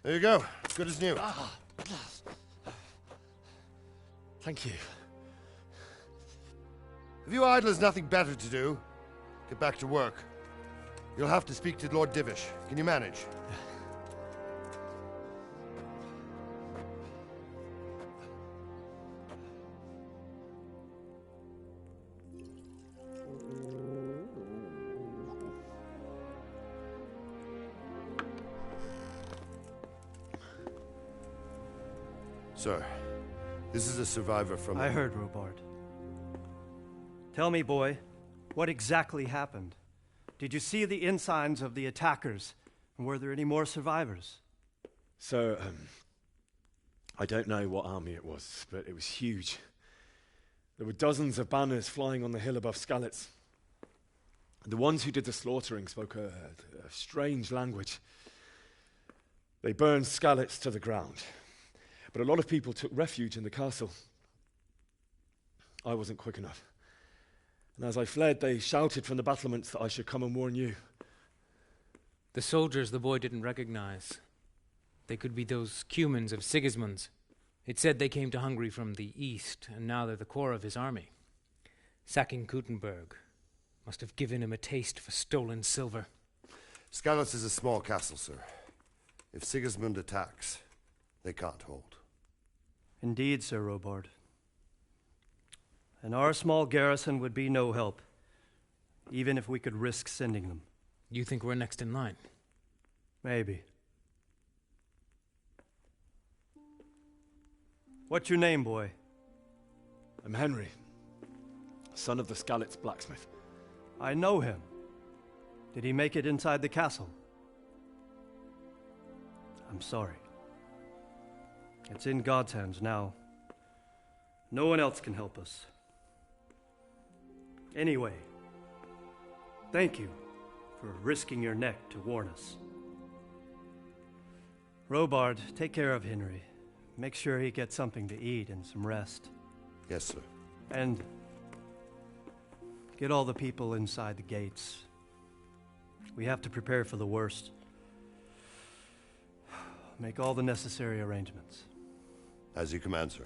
you go. Good as new. Thank you. Have you idlers nothing better to do? Get back to work. You'll have to speak to Lord Divish. Can you manage? Sir, this is a survivor from... I heard, Robard. Tell me, boy, what exactly happened? Did you see the ensigns of the attackers? And were there any more survivors? So, I don't know what army it was, but it was huge. There were dozens of banners flying on the hill above Skalitz. The ones who did the slaughtering spoke a strange language. They burned Skalitz to the ground. But a lot of people took refuge in the castle. I wasn't quick enough. And as I fled, they shouted from the battlements that I should come and warn you. The soldiers the boy didn't recognize. They could be those Cumans of Sigismund's. It said they came to Hungary from the east, and now they're the core of his army. Sacking Kuttenburg must have given him a taste for stolen silver. Skalitz is a small castle, sir. If Sigismund attacks, they can't hold. Indeed, Sir Robard. And our small garrison would be no help, even if we could risk sending them. You think we're next in line? Maybe. What's your name, boy? I'm Henry, son of the Skalitz blacksmith. I know him. Did he make it inside the castle? I'm sorry. It's in God's hands now. No one else can help us. Anyway, thank you for risking your neck to warn us. Robard, take care of Henry. Make sure he gets something to eat and some rest. Yes, sir. And get all the people inside the gates. We have to prepare for the worst. Make all the necessary arrangements. As you command, sir.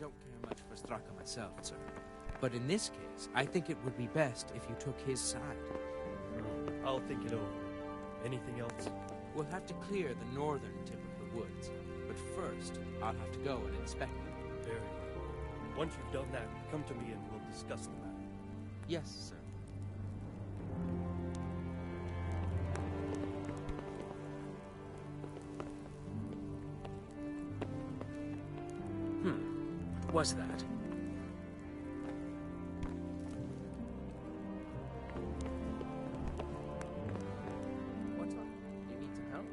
don't care much for Straka myself, sir. But in this case, I think it would be best if you took his side. I'll think it over. Anything else? We'll have to clear the northern tip of the woods. But first, I'll have to go and inspect them. Very well. Once you've done that, come to me and we'll discuss the matter. Yes, sir. Was that? What's up? You need some help?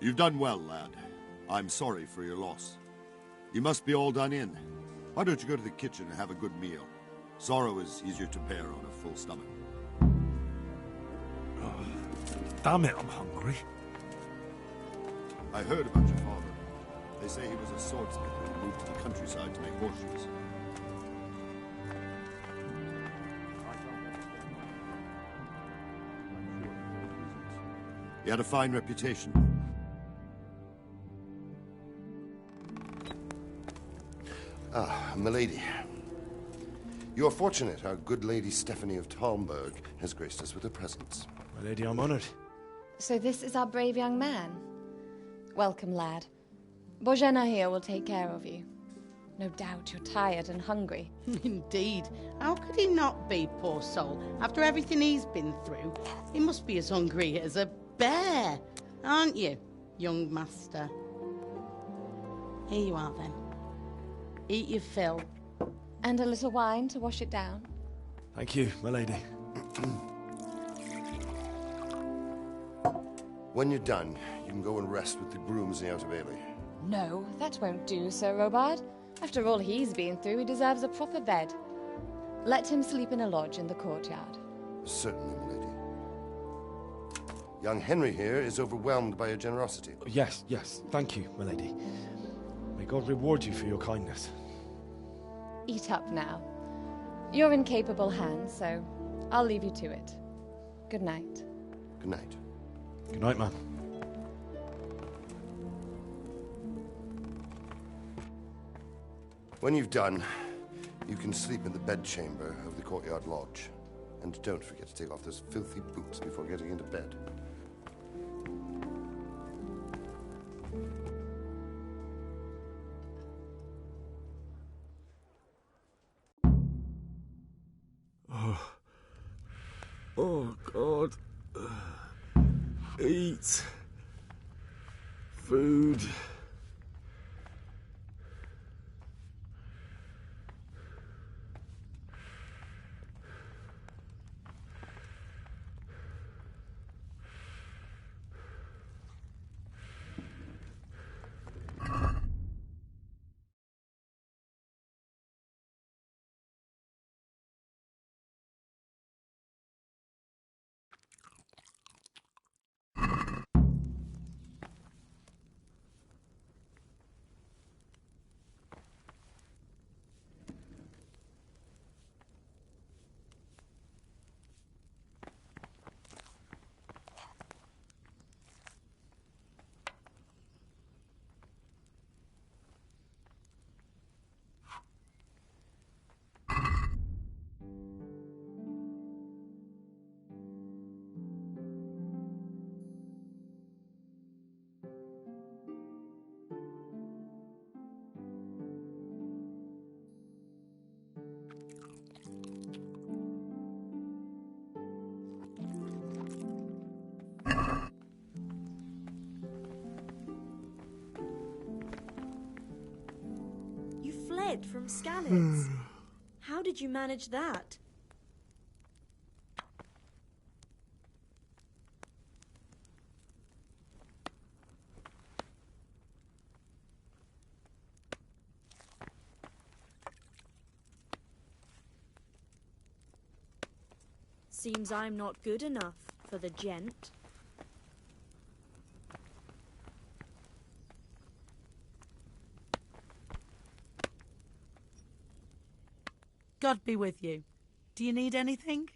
You've done well, lad. I'm sorry for your loss. You must be all done in. Why don't you go to the kitchen and have a good meal? Sorrow is easier to bear on a full stomach. Oh, damn it, I'm hungry. I heard about your father. They say he was a swordsmith and moved to the countryside to make horseshoes. He had a fine reputation. Ah, milady. You are fortunate our good lady Stephanie of Talmberg has graced us with her presence. My lady, I'm honored. So this is our brave young man. Welcome, lad. Bozhena here will take care of you. No doubt you're tired and hungry. Indeed. How could he not be, poor soul? After everything he's been through, he must be as hungry as a bear, aren't you, young master? Here you are, then. Eat your fill. And a little wine to wash it down. Thank you, my lady. When you're done, you can go and rest with the grooms in the Outer Bailey. No, that won't do, Sir Robard. After all he's been through, he deserves a proper bed. Let him sleep in a lodge in the courtyard. Certainly, milady. Young Henry here is overwhelmed by your generosity. Yes, yes. Thank you, my lady. May God reward you for your kindness. Eat up now. You're in capable hands, so I'll leave you to it. Good night. Good night. Good night, man. When you've done, you can sleep in the bedchamber of the courtyard lodge. And don't forget to take off those filthy boots before getting into bed. Oh, God. Eat. Food. From Skalitz. How did you manage that? Seems I'm not good enough for the gent. God be with you. Do you need anything?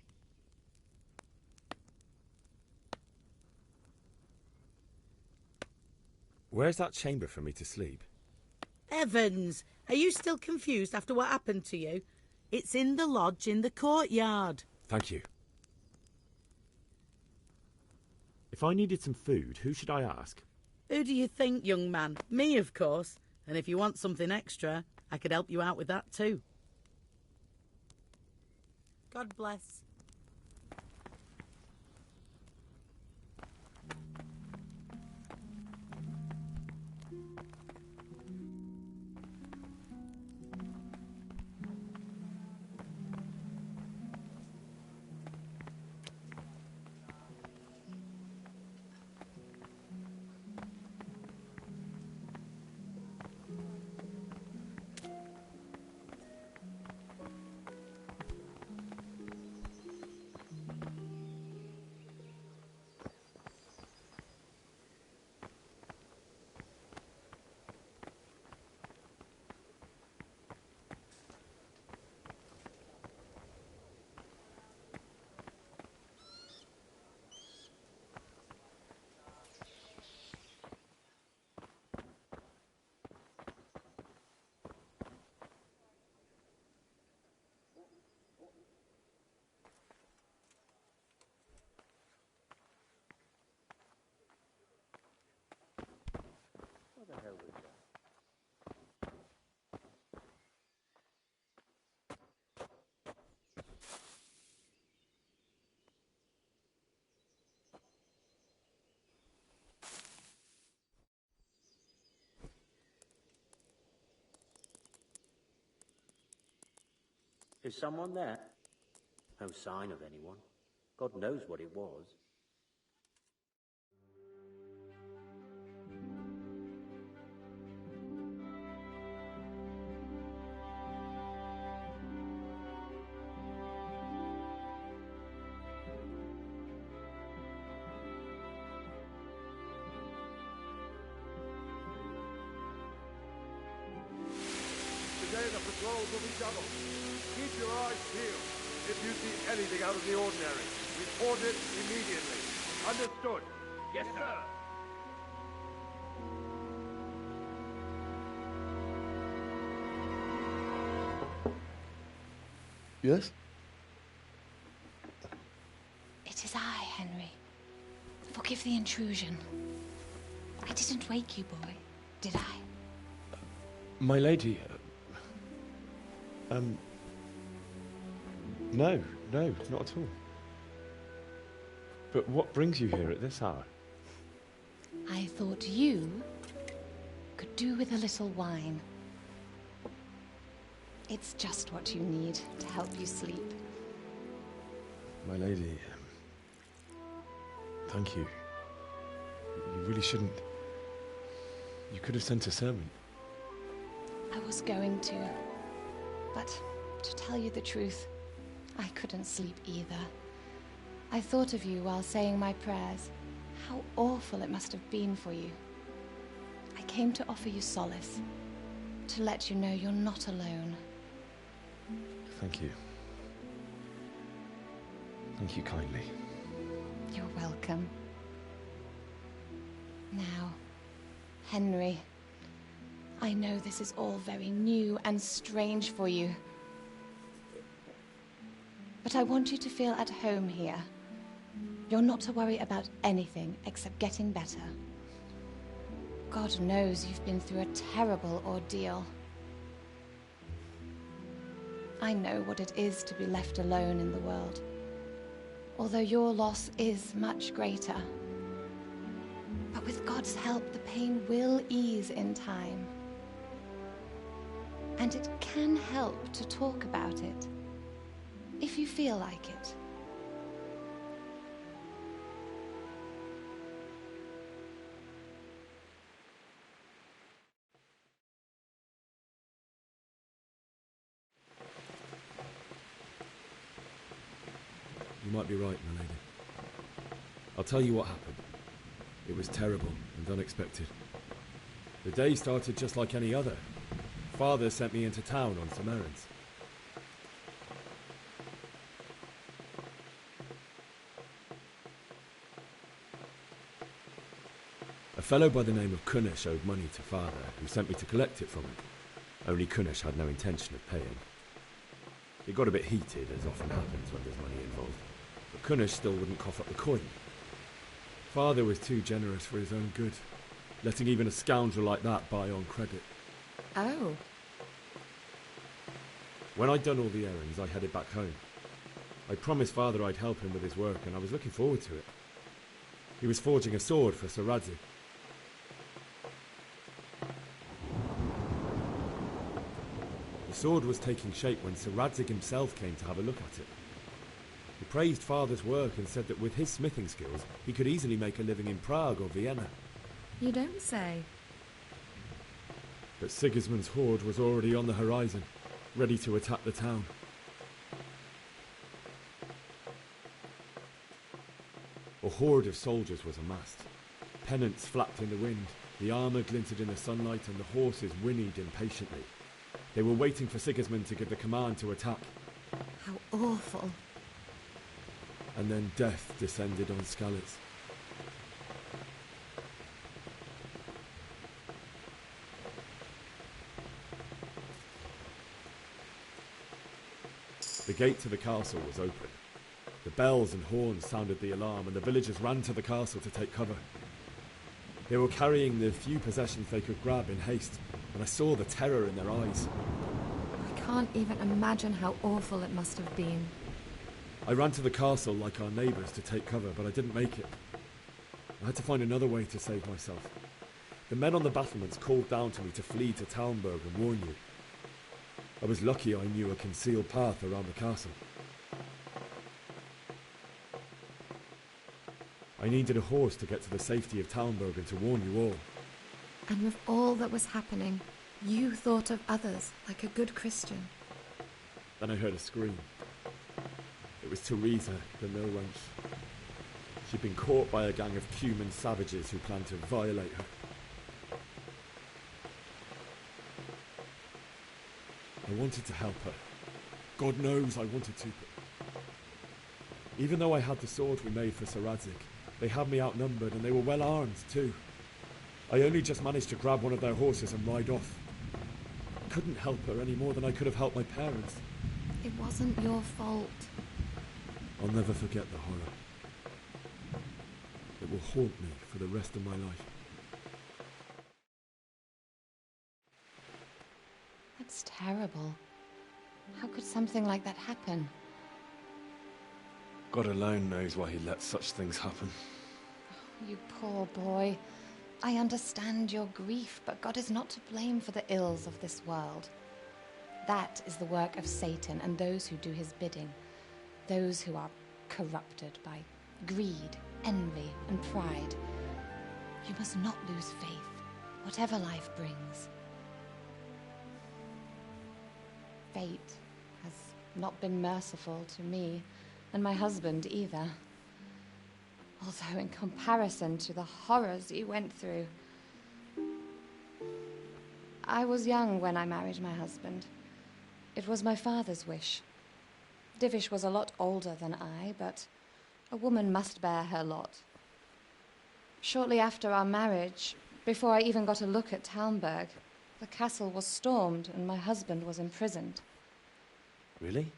Where's that chamber for me to sleep? Evans, are you still confused after what happened to you? It's in the lodge in the courtyard. Thank you. If I needed some food, who should I ask? Who do you think, young man? Me, of course. And if you want something extra, I could help you out with that too. God bless. What the hell was that? Is someone there? No sign of anyone. God knows what it was. Today the patrols will be doubled. Keep your eyes peeled. If you see anything out of the ordinary, report it immediately. Understood? Yes, sir. Yes? It is I, Henry. Forgive the intrusion. I didn't wake you, boy, did I? My lady, no, not at all. But what brings you here at this hour? I thought you could do with a little wine. It's just what you need to help you sleep. My lady, thank you. You really shouldn't. You could have sent a servant. I was going to, but to tell you the truth, I couldn't sleep either. I thought of you while saying my prayers. How awful it must have been for you. I came to offer you solace, to let you know you're not alone. Thank you. Thank you kindly. You're welcome. Now, Henry, I know this is all very new and strange for you. But I want you to feel at home here. You're not to worry about anything except getting better. God knows you've been through a terrible ordeal. I know what it is to be left alone in the world, although your loss is much greater. But with God's help, the pain will ease in time. And it can help to talk about it, if you feel like it. You might be right, my lady. I'll tell you what happened. It was terrible and unexpected. The day started just like any other. Father sent me into town on some errands. fellow by the name of Kunish owed money to father, who sent me to collect it from him. Only Kunish had no intention of paying. It got a bit heated, as often happens when there's money involved, but Kunish still wouldn't cough up the coin. Father was too generous for his own good, letting even a scoundrel like that buy on credit. Oh. When I'd done all the errands, I headed back home. I promised father I'd help him with his work, and I was looking forward to it. He was forging a sword for Sarasi. The sword was taking shape when Sarasi himself came to have a look at it. He praised father's work and said that with his smithing skills, he could easily make a living in Prague or Vienna. You don't say. But Sigismund's horde was already on the horizon, ready to attack the town. A horde of soldiers was amassed. Pennants flapped in the wind, the armour glinted in the sunlight, and the horses whinnied impatiently. They were waiting for Sigismund to give the command to attack. How awful. And then death descended on Skalitz. The gate to the castle was open. The bells and horns sounded the alarm, and the villagers ran to the castle to take cover. They were carrying the few possessions they could grab in haste, and I saw the terror in their eyes. I can't even imagine how awful it must have been. I ran to the castle like our neighbours to take cover, but I didn't make it. I had to find another way to save myself. The men on the battlements called down to me to flee to Kuttenburg and warn you. I was lucky I knew a concealed path around the castle. I needed a horse to get to the safety of Kuttenburg and to warn you all. And with all that was happening, you thought of others like a good Christian. Then I heard a scream. It was Teresa, the mill wench. She'd been caught by a gang of Cuman savages who planned to violate her. I wanted to help her. God knows I wanted to. Even though I had the sword we made for Sarasi, they had me outnumbered and they were well armed too. I only just managed to grab one of their horses and ride off. I couldn't help her any more than I could have helped my parents. It wasn't your fault. I'll never forget the horror. It will haunt me for the rest of my life. That's terrible. How could something like that happen? God alone knows why he lets such things happen. You poor boy. I understand your grief, but God is not to blame for the ills of this world. That is the work of Satan and those who do his bidding. Those who are corrupted by greed, envy, and pride. You must not lose faith, whatever life brings. Fate has not been merciful to me, and my husband either. Although in comparison to the horrors he went through. I was young when I married my husband. It was my father's wish. Divish was a lot older than I, but a woman must bear her lot. Shortly after our marriage, before I even got a look at Kuttenburg, the castle was stormed and my husband was imprisoned. Really?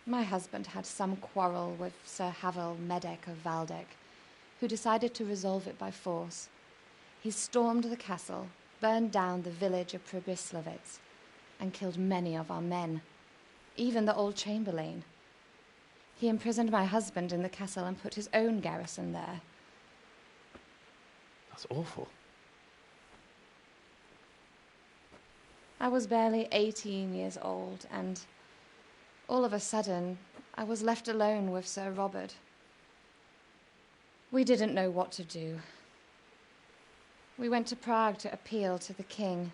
My husband had some quarrel with Sir Havel Medek of Valdek, who decided to resolve it by force. He stormed the castle, burned down the village of Pribyslavitz, and killed many of our men, even the old chamberlain. He imprisoned my husband in the castle and put his own garrison there. That's awful. I was barely 18 years old, and all of a sudden, I was left alone with Sir Robert. We didn't know what to do. We went to Prague to appeal to the king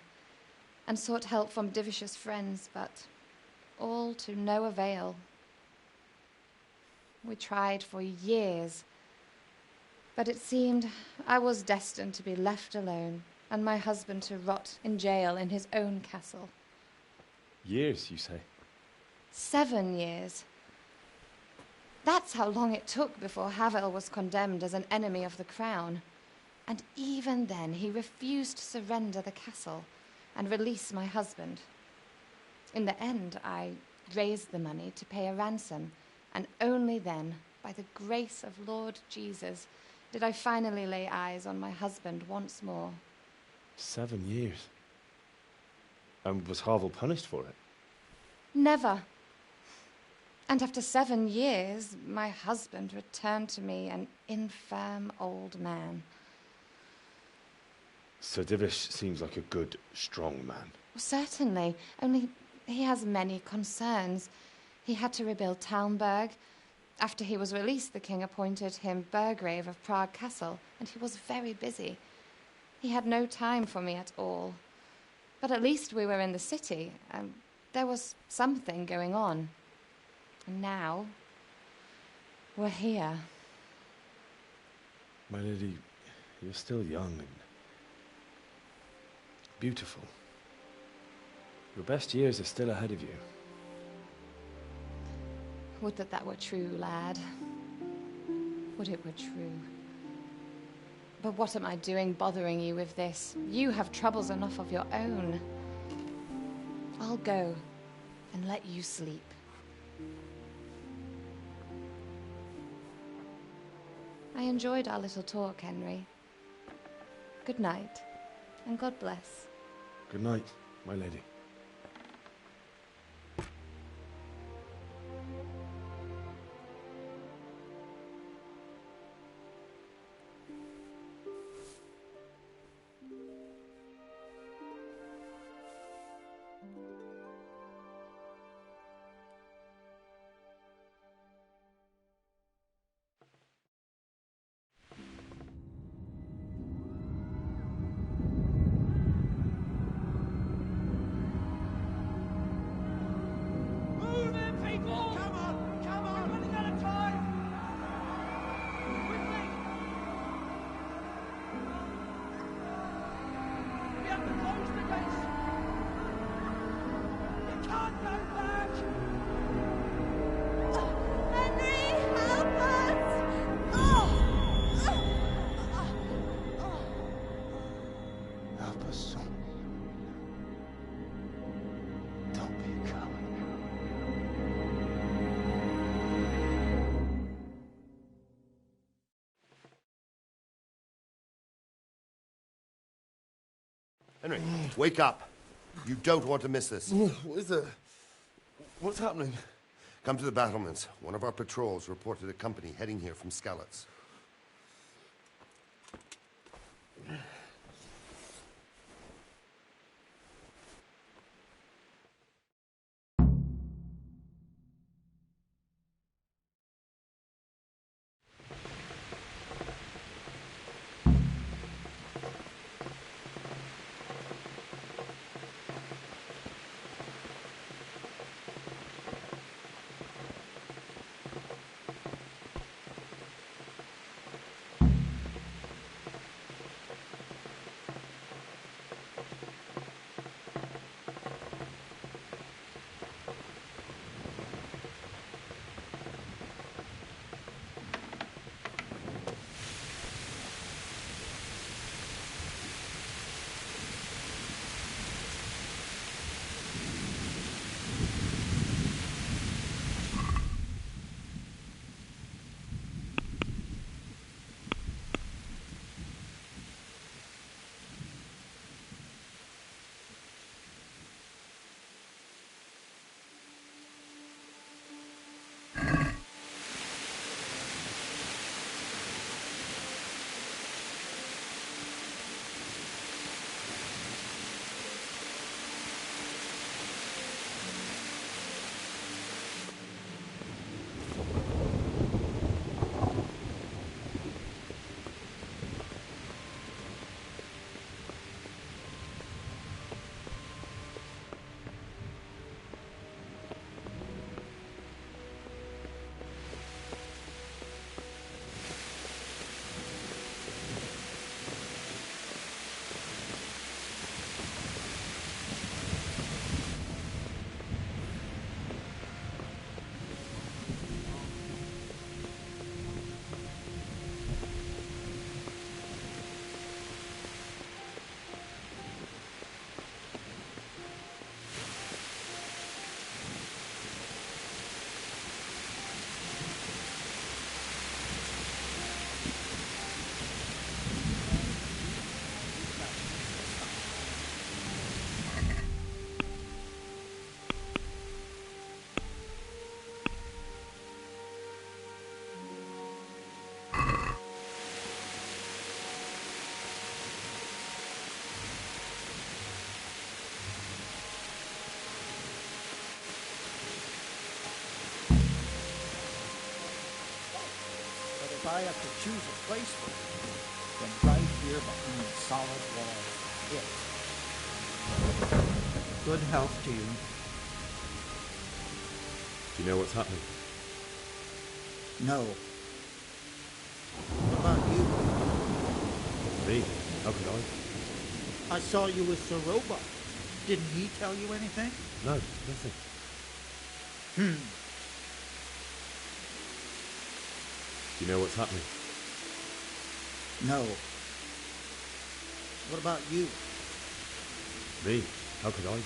and sought help from Divish's friends, but all to no avail. We tried for years, but it seemed I was destined to be left alone and my husband to rot in jail in his own castle. Years, you say? 7 years. That's how long it took before Havel was condemned as an enemy of the crown. And even then, he refused to surrender the castle and release my husband. In the end, I raised the money to pay a ransom, and only then, by the grace of Lord Jesus, did I finally lay eyes on my husband once more. 7 years. And was Havel punished for it? Never. And after 7 years, my husband returned to me an infirm old man. Sir Divish seems like a good, strong man. Certainly, only he has many concerns. He had to rebuild Kuttenburg. After he was released, the king appointed him Burgrave of Prague Castle, and he was very busy. He had no time for me at all. But at least we were in the city, and there was something going on. And now, we're here. My lady, you're still young and beautiful. Your best years are still ahead of you. Would that that were true, lad. Would it were true. But what am I doing bothering you with this? You have troubles enough of your own. I'll go and let you sleep. I enjoyed our little talk, Henry. Good night, and God bless. Good night, my lady. Henry, wake up. You don't want to miss this. What is it? What's happening? Come to the battlements. One of our patrols reported a company heading here from Skalitz. I have to choose a place for you, then right here behind the solid wall, it. Good health to you. Do you know what's happening? No. What about you? Me? How could I? I saw you with Sir Robot. Didn't he tell you anything? No, nothing. Do you know what's happening? No. What about you? Me? How could I?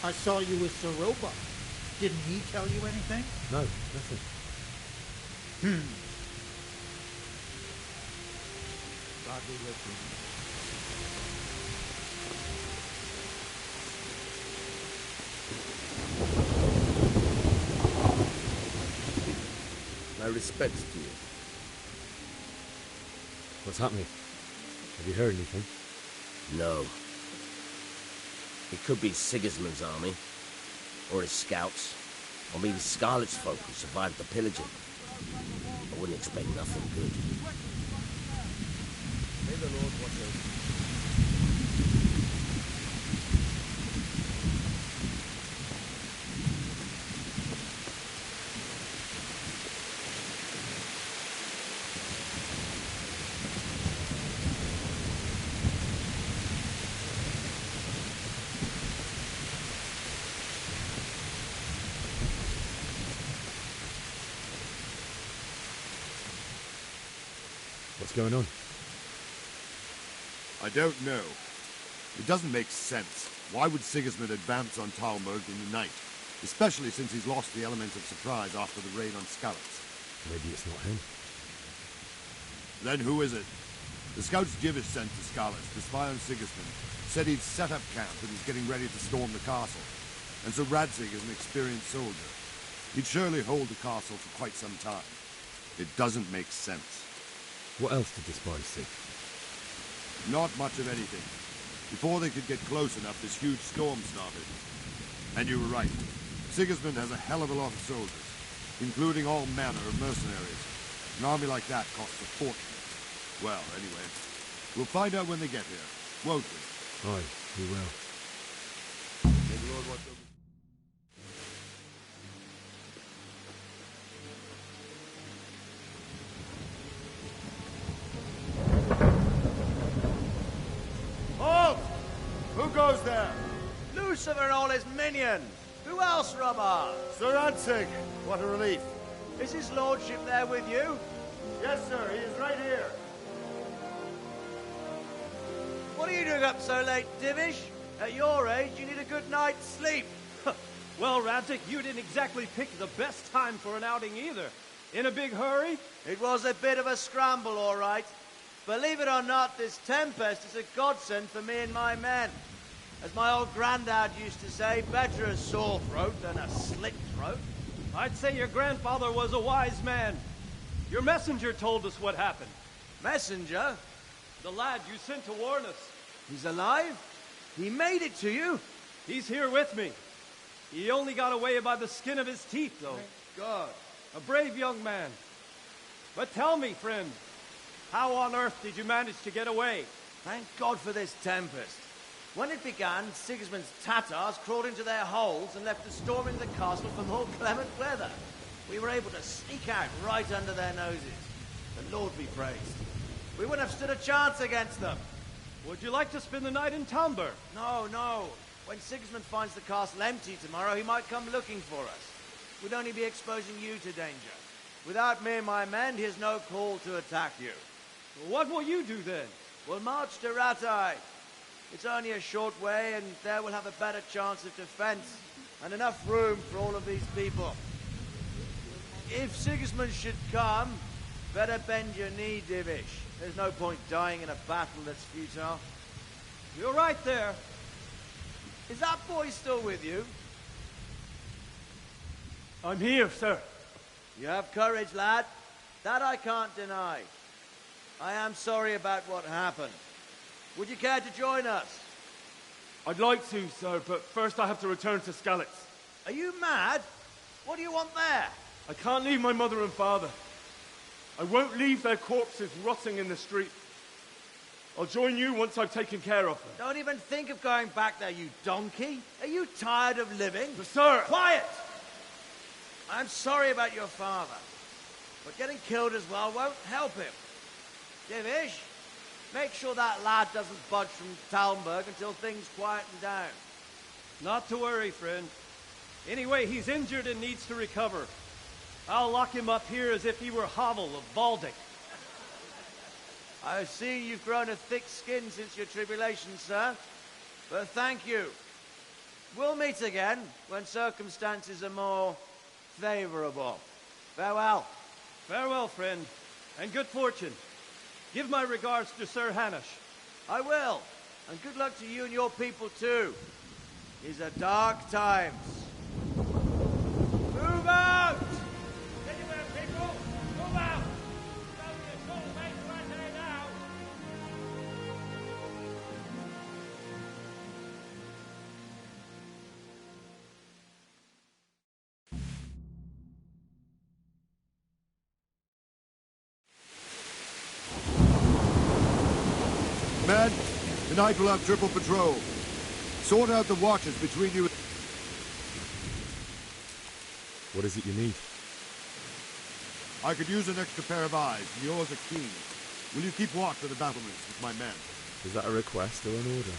I saw you with Sir Robot. Didn't he tell you anything? No, nothing. God be with you. My respects to you. What's happening? Have you heard anything? No. It could be Sigismund's army, or his scouts, or maybe Scarlet's folk who survived the pillaging. I wouldn't expect nothing good. May the Lord watch over you. What's going on? I don't know. It doesn't make sense. Why would Sigismund advance on Talmberg in the night? Especially since he's lost the element of surprise after the raid on Skalitz. Maybe it's not him. Then who is it? The scouts Jivish sent to Skalitz to spy on Sigismund said he'd set up camp and was getting ready to storm the castle. And so Radzig is an experienced soldier. He'd surely hold the castle for quite some time. It doesn't make sense. What else did the spies see? Not much of anything. Before they could get close enough, this huge storm started. And you were right. Sigismund has a hell of a lot of soldiers, including all manner of mercenaries. An army like that costs a fortune. Well, anyway, we'll find out when they get here, won't we? Aye, we will. May the Lord watch over. Halt! Who goes there? Lucifer and all his minions. Who else, Robert? Sarasi. What a relief. Is his lordship there with you? Yes, sir. He is right here. What are you doing up so late, Divish? At your age, you need a good night's sleep. Well, Radzig, you didn't exactly pick the best time for an outing either. In a big hurry? It was a bit of a scramble, all right. Believe it or not, this tempest is a godsend for me and my men. As my old granddad used to say, better a sore throat than a slit throat. I'd say your grandfather was a wise man. Your messenger told us what happened. Messenger? The lad you sent to warn us. He's alive? He made it to you? He's here with me. He only got away by the skin of his teeth, though. Thank God. A brave young man. But tell me, friend, how on earth did you manage to get away? Thank God for this tempest. When it began, Sigismund's Tatars crawled into their holes and left us storming the castle for more clement weather. We were able to sneak out right under their noses. The Lord be praised. We wouldn't have stood a chance against them. Would you like to spend the night in Kuttenburg? No, no. When Sigismund finds the castle empty tomorrow, he might come looking for us. We'd only be exposing you to danger. Without me and my men, he has no call to attack you. What will you do then? We'll march to Ratai. It's only a short way, and there we'll have a better chance of defense and enough room for all of these people. If Sigismund should come, better bend your knee, Divish. There's no point dying in a battle that's futile. You're right there. Is that boy still with you? I'm here, sir. You have courage, lad. That I can't deny. I am sorry about what happened. Would you care to join us? I'd like to, sir, but first I have to return to Skalitz. Are you mad? What do you want there? I can't leave my mother and father. I won't leave their corpses rotting in the street. I'll join you once I've taken care of them. Don't even think of going back there, you donkey. Are you tired of living? But sir... Quiet! I'm sorry about your father, but getting killed as well won't help him. Divish, make sure that lad doesn't budge from Kuttenburg until things quieten down. Not to worry, friend. Anyway, he's injured and needs to recover. I'll lock him up here as if he were Havel of Baldic. I've seen you've grown a thick skin since your tribulation, sir. But thank you. We'll meet again when circumstances are more favorable. Farewell. Farewell, friend, and good fortune. Give my regards to Sir Hanush. I will, and good luck to you and your people too. These are dark times. Move out! Anywhere, people! Move out! Don't be a soul mate right there now! Men, tonight we'll have triple patrol. Sort out the watches between you. What is it you need? I could use an extra pair of eyes, and yours are keen. Will you keep watch of the battlements with my men? Is that a request or an order?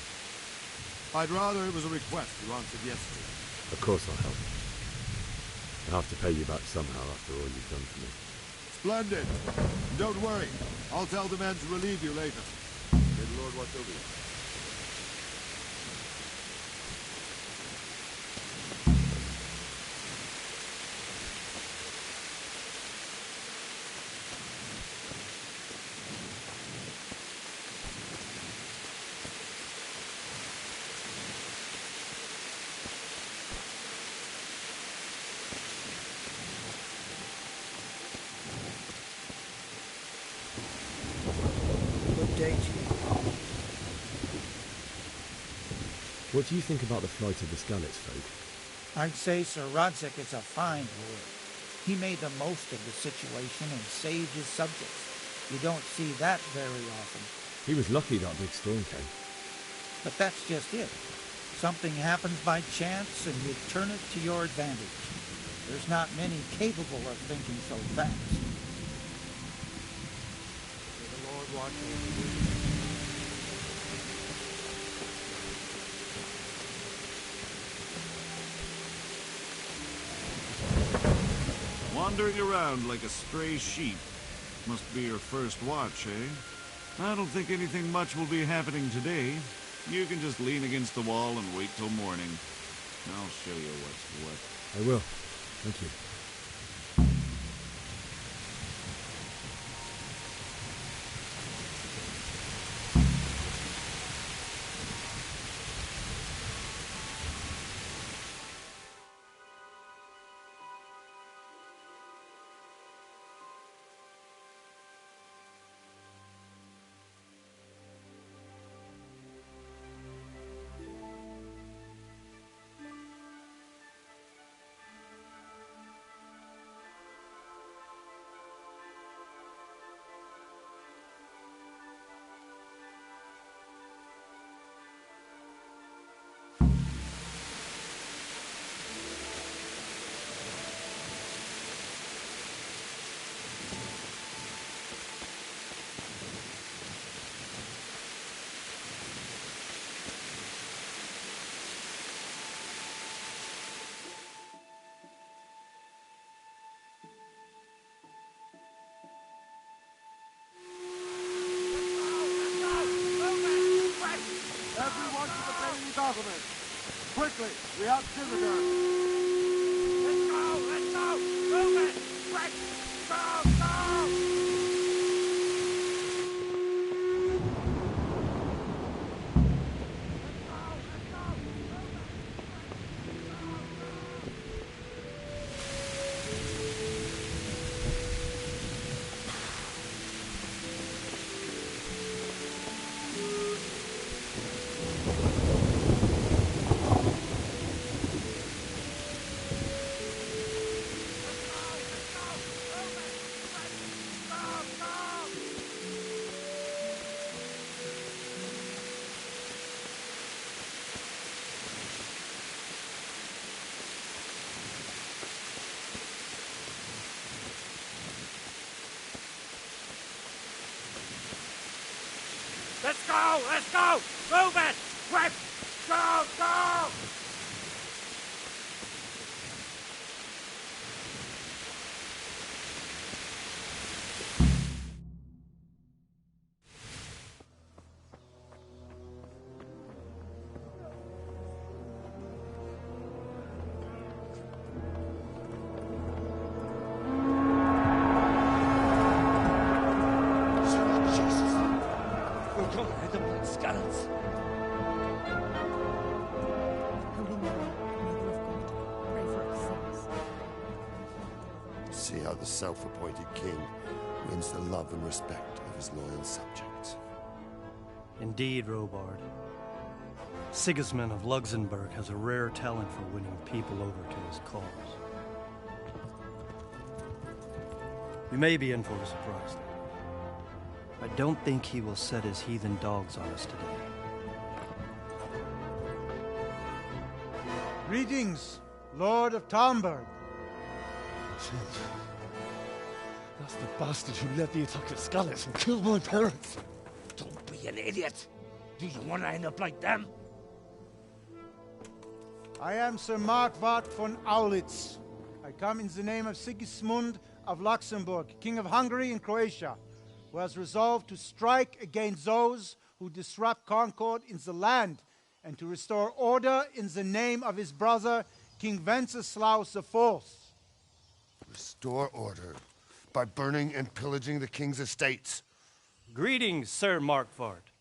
I'd rather it was a request you answered yes to. Of course I'll help. I'll have to pay you back somehow after all you've done for me. Splendid. Don't worry. I'll tell the men to relieve you later. May the Lord watch over you. What do you think about the flight of the Skalitz folk? I'd say Sir Rodzik is a fine lord. He made the most of the situation and saved his subjects. You don't see that very often. He was lucky that big storm came. But that's just it. Something happens by chance and you turn it to your advantage. There's not many capable of thinking so fast. May the Lord watch over you. Wandering around like a stray sheep. Must be your first watch, eh? I don't think anything much will be happening today. You can just lean against the wall and wait till morning. I'll show you what's what. I will. Thank you. Quickly, we have Kuttenburg. Let's go! Move it! Quick! Go! go! Let's go! Move it! Quick! Go! Go! See how the self-appointed king wins the love and respect of his loyal subjects. Indeed, Robard. Sigismund of Luxembourg has a rare talent for winning people over to his cause. We may be in for a surprise, though. I don't think he will set his heathen dogs on us today. Greetings, Lord of Kuttenburg. That's the bastard who led the attack at Skalitz and killed my parents. Don't be an idiot. Do you want to end up like them? I am Sir Markwart von Aulitz. I come in the name of Sigismund of Luxembourg, King of Hungary and Croatia, who has resolved to strike against those who disrupt concord in the land and to restore order in the name of his brother, King Wenceslaus IV. Restore order by burning and pillaging the king's estates. Greetings, Sir Markwart.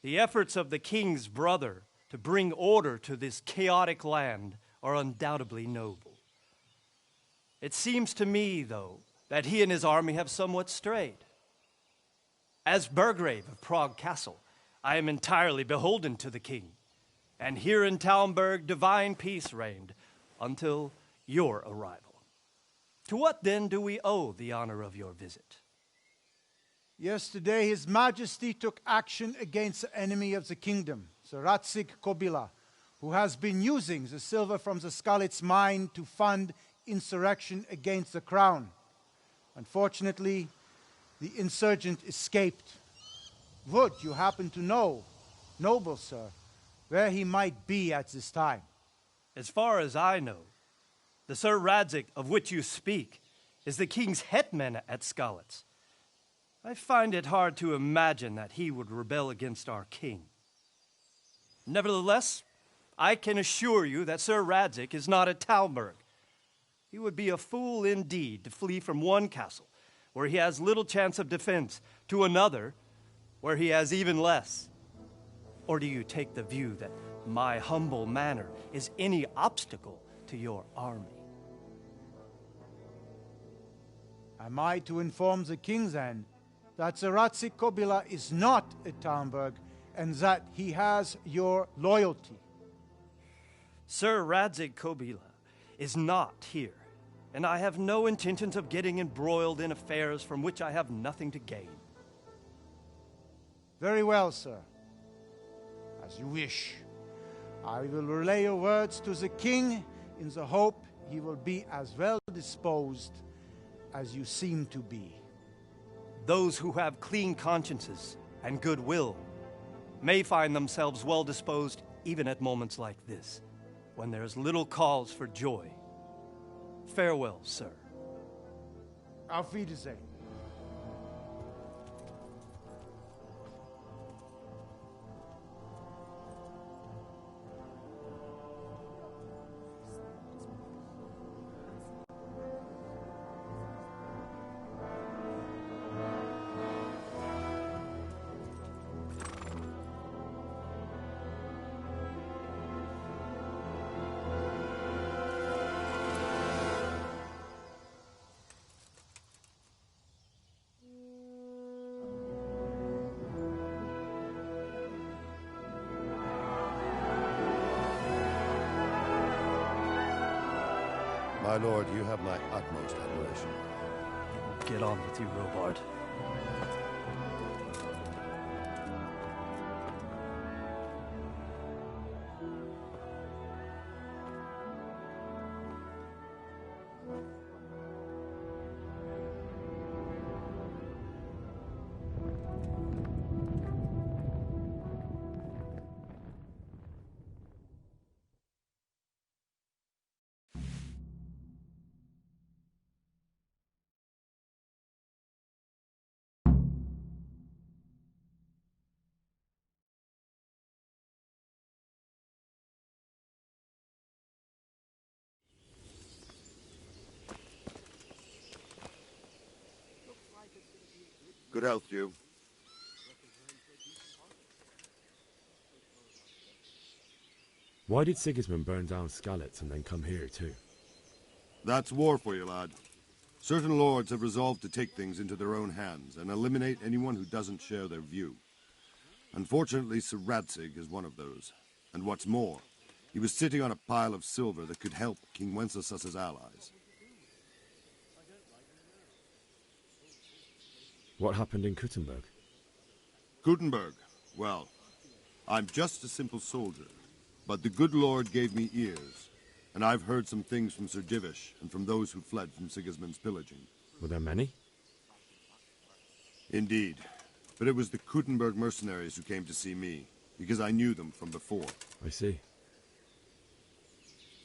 The efforts of the king's brother to bring order to this chaotic land are undoubtedly noble. It seems to me, though, that he and his army have somewhat strayed. As Burgrave of Prague Castle, I am entirely beholden to the king, and here in Kuttenburg divine peace reigned until your arrival. To what then do we owe the honor of your visit? Yesterday, His Majesty took action against the enemy of the kingdom, Sarasi Kobila, who has been using the silver from the Skalitz mine to fund insurrection against the crown. Unfortunately, the insurgent escaped. Would you happen to know, noble sir, where he might be at this time? As far as I know, the Sir Radzik of which you speak is the king's hetman at Skalitz. I find it hard to imagine that he would rebel against our king. Nevertheless, I can assure you that Sir Radzik is not at Kuttenburg. He would be a fool indeed to flee from one castle, where he has little chance of defense, to another, where he has even less. Or do you take the view that my humble manner is any obstacle to your army? Am I to inform the king then that Sarasi Kobila is not at Kuttenburg and that he has your loyalty? Sir Radzik Kobila is not here, and I have no intentions of getting embroiled in affairs from which I have nothing to gain. Very well, sir. As you wish. I will relay your words to the king in the hope he will be as well disposed as you seem to be. Those who have clean consciences and goodwill may find themselves well disposed even at moments like this, when there is little cause for joy. Farewell, sir. Auf Wiedersehen. My lord, you have my utmost admiration. Get on with you, Robard. Good health to you. Why did Sigismund burn down Skalitz and then come here too? That's war for you, lad. Certain lords have resolved to take things into their own hands and eliminate anyone who doesn't share their view. Unfortunately, Sarasi is one of those. And what's more, he was sitting on a pile of silver that could help King Wenceslas's allies. What happened in Kuttenburg? Kuttenburg? Well, I'm just a simple soldier, but the good Lord gave me ears, and I've heard some things from Sir Divish and from those who fled from Sigismund's pillaging. Were there many? Indeed, but it was the Kuttenburg mercenaries who came to see me, because I knew them from before. I see.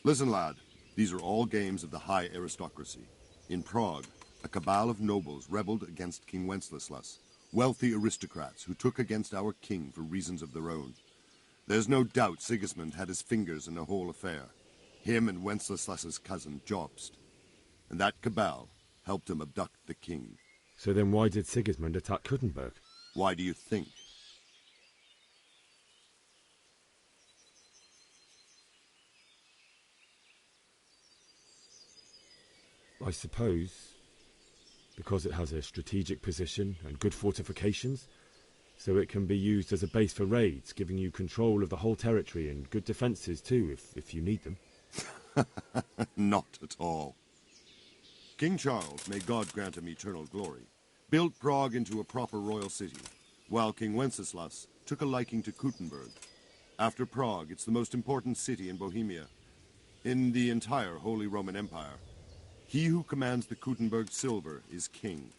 Listen, lad, these are all games of the high aristocracy. In Prague, a cabal of nobles rebelled against King Wenceslas, wealthy aristocrats who took against our king for reasons of their own. There's no doubt Sigismund had his fingers in the whole affair. Him and Wenceslas's cousin, Jobst. And that cabal helped him abduct the king. So then why did Sigismund attack Kuttenburg? Why do you think? I suppose because it has a strategic position and good fortifications, so it can be used as a base for raids, giving you control of the whole territory and good defences too, if you need them. Not at all. King Charles, may God grant him eternal glory, built Prague into a proper royal city, while King Wenceslas took a liking to Kuttenburg. After Prague, it's the most important city in Bohemia, in the entire Holy Roman Empire. He who commands the Kuttenberg silver is king.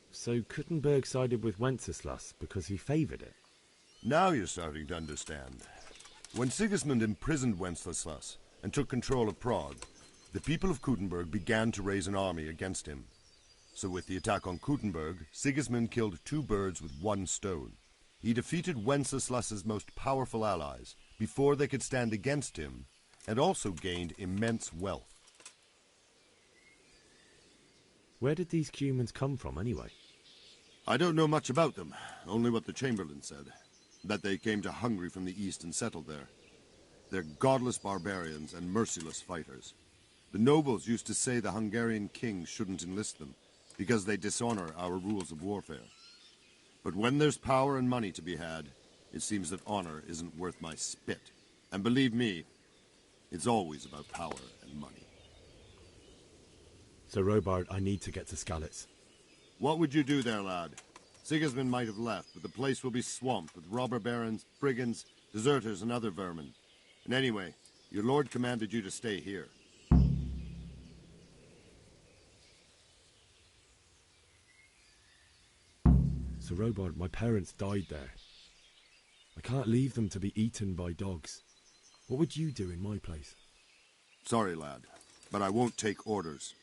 So Kuttenberg sided with Wenceslas because he favoured it? Now you're starting to understand. When Sigismund imprisoned Wenceslas and took control of Prague, the people of Kuttenberg began to raise an army against him. So with the attack on Kuttenberg, Sigismund killed 2 birds with 1 stone. He defeated Wenceslas's most powerful allies before they could stand against him, and also gained immense wealth. Where did these Cumans come from, anyway? I don't know much about them, only what the Chamberlain said. That they came to Hungary from the east and settled there. They're godless barbarians and merciless fighters. The nobles used to say the Hungarian king shouldn't enlist them, because they dishonor our rules of warfare. But when there's power and money to be had, it seems that honor isn't worth my spit. And believe me, it's always about power and money. So, Robard, I need to get to Skalitz. What would you do there, lad? Sigismund might have left, but the place will be swamped with robber barons, brigands, deserters, and other vermin. And anyway, your lord commanded you to stay here. So, Robard, my parents died there. I can't leave them to be eaten by dogs. What would you do in my place? Sorry, lad, but I won't take orders.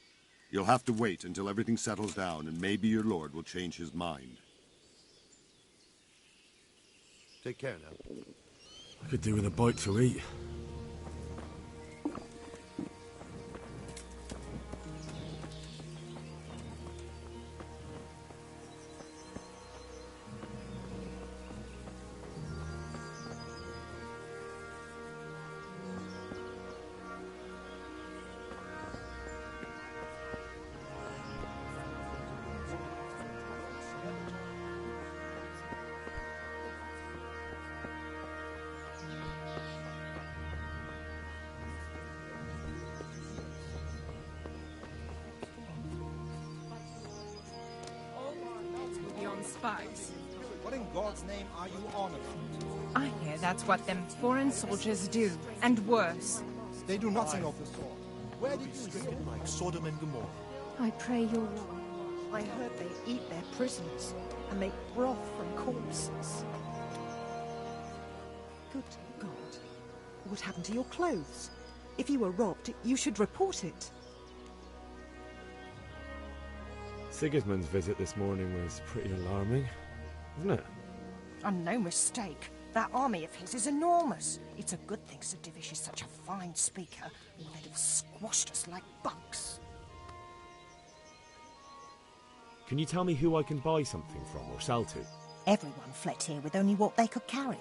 You'll have to wait until everything settles down, and maybe your lord will change his mind. Take care now. I could do with a bite to eat. Spies. What in God's name are you on about? I hear that's what them foreign soldiers do, and worse. They do nothing of the sort. Where did you stricken like Sodom and Gomorrah? I pray your lord. I heard they eat their prisoners and make broth from corpses. Good God. What happened to your clothes? If you were robbed, you should report it. Sigismund's visit this morning was pretty alarming, wasn't it? And no mistake. That army of his is enormous. It's a good thing Sir Divish is such a fine speaker, or they'd have squashed us like bugs. Can you tell me who I can buy something from or sell to? Everyone fled here with only what they could carry.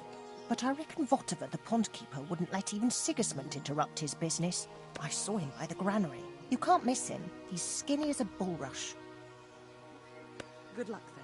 But I reckon Votiver, the pond-keeper, wouldn't let even Sigismund interrupt his business. I saw him by the granary. You can't miss him. He's skinny as a bulrush. Good luck, then.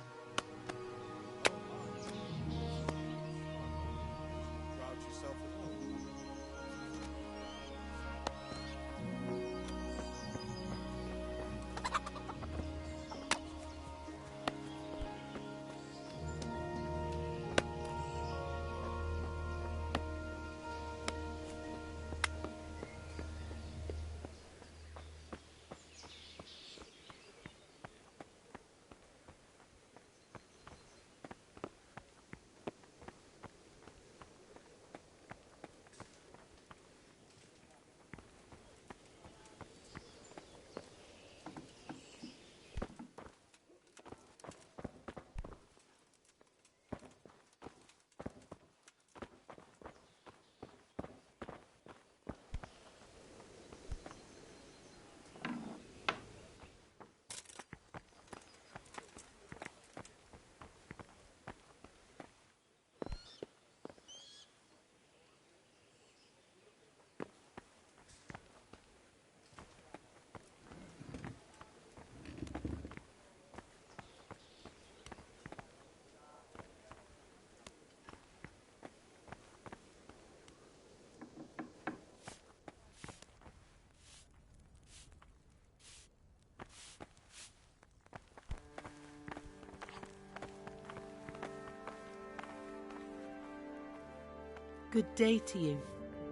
Good day to you.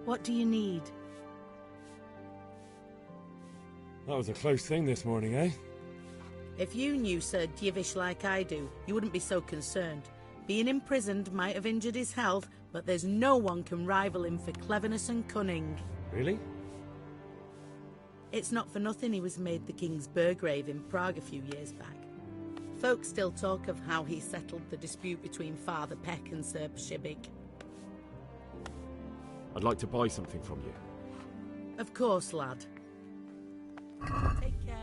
What do you need? That was a close thing this morning, eh? If you knew Sir Divish like I do, you wouldn't be so concerned. Being imprisoned might have injured his health, but there's no one can rival him for cleverness and cunning. Really? It's not for nothing he was made the King's Burgrave in Prague a few years back. Folk still talk of how he settled the dispute between Father Peck and Sir Pshibik. I'd like to buy something from you. Of course, lad. Take care.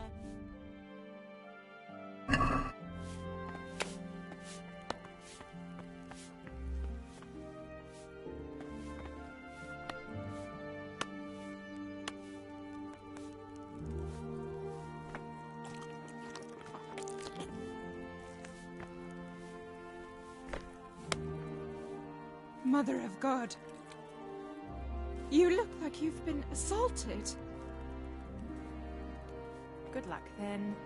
Mother of God. You look like you've been assaulted. Good luck, then.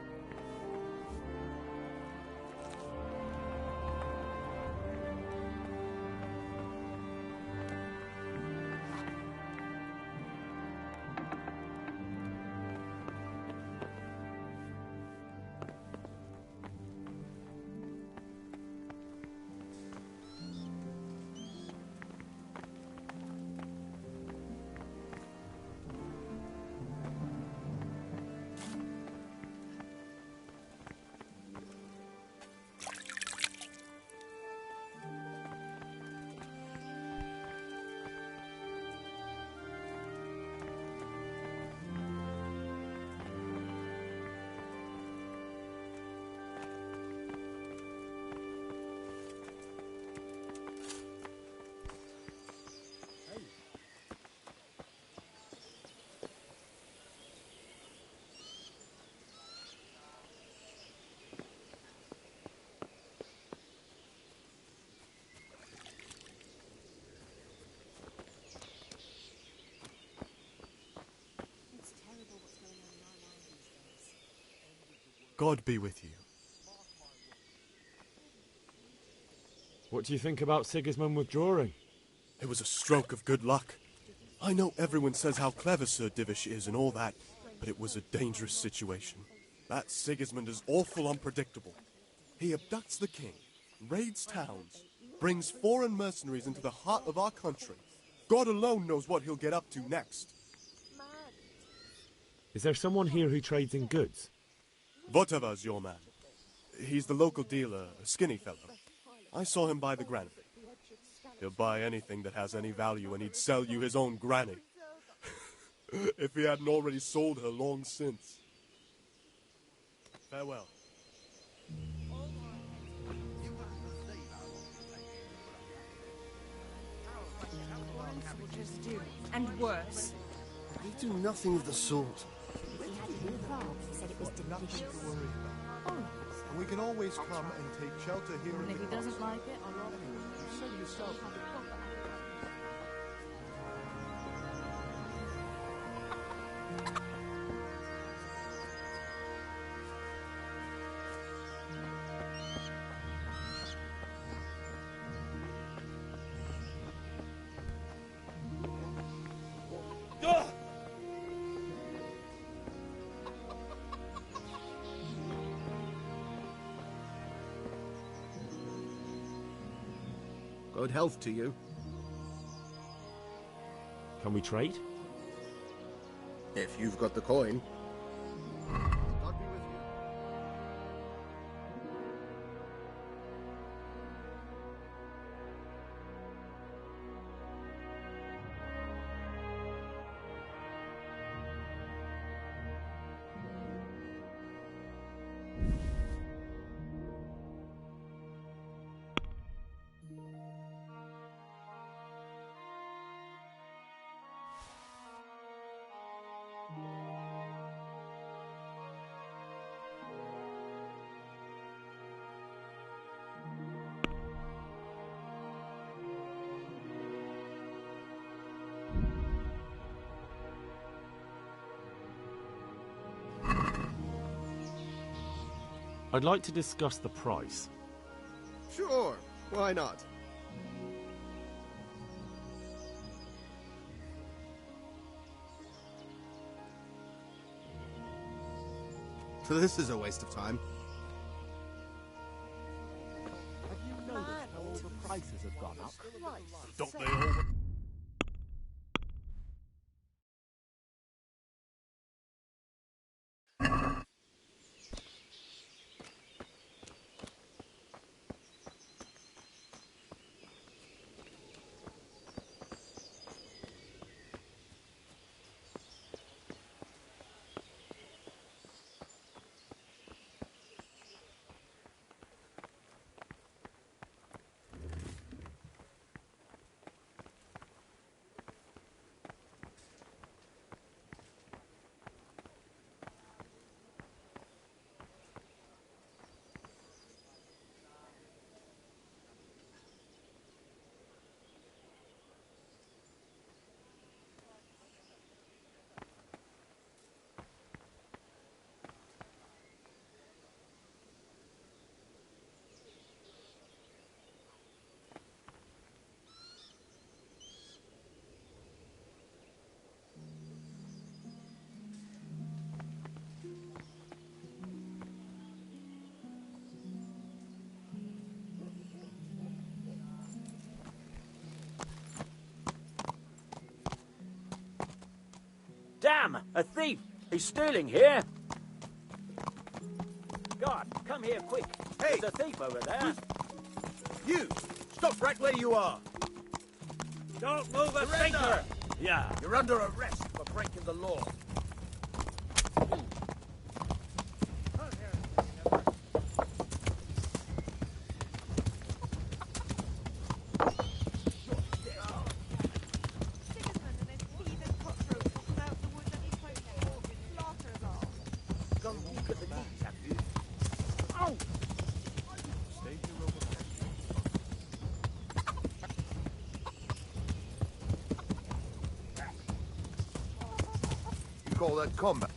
God be with you. What do you think about Sigismund withdrawing? It was a stroke of good luck. I know everyone says how clever Sir Divish is and all that, but it was a dangerous situation. That Sigismund is awful unpredictable. He abducts the king, raids towns, brings foreign mercenaries into the heart of our country. God alone knows what he'll get up to next. Is there someone here who trades in goods? Votiver's your man. He's the local dealer, a skinny fellow. I saw him by the granary. He'll buy anything that has any value, and he'd sell you his own granny. If he hadn't already sold her long since. Farewell. worse. They do nothing of the sort. We had it in the car. He said it was delicious. And we can always come and take shelter here And in if the he doesn't castle. like it, I'll rob him. You said yourself. Good health to you. Can we trade? If you've got the coin. I'd like to discuss the price. Sure, why not? This is a waste of time. Have you noticed how all the prices have gone up? Don't they all? Damn! A thief! He's stealing here! God, come here quick! Hey! There's a thief over there! You! Stop right where you are! Don't move a Surrender! finger! Yeah. You're under arrest for breaking the law. Call that combat.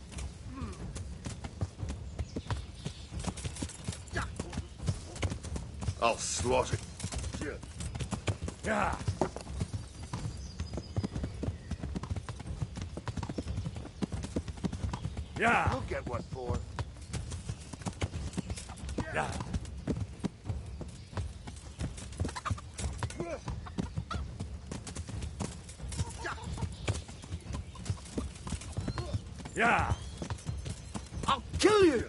I'll slaughter you. Yeah. Yeah. You'll get what for. Yeah. Yeah. I'll kill you.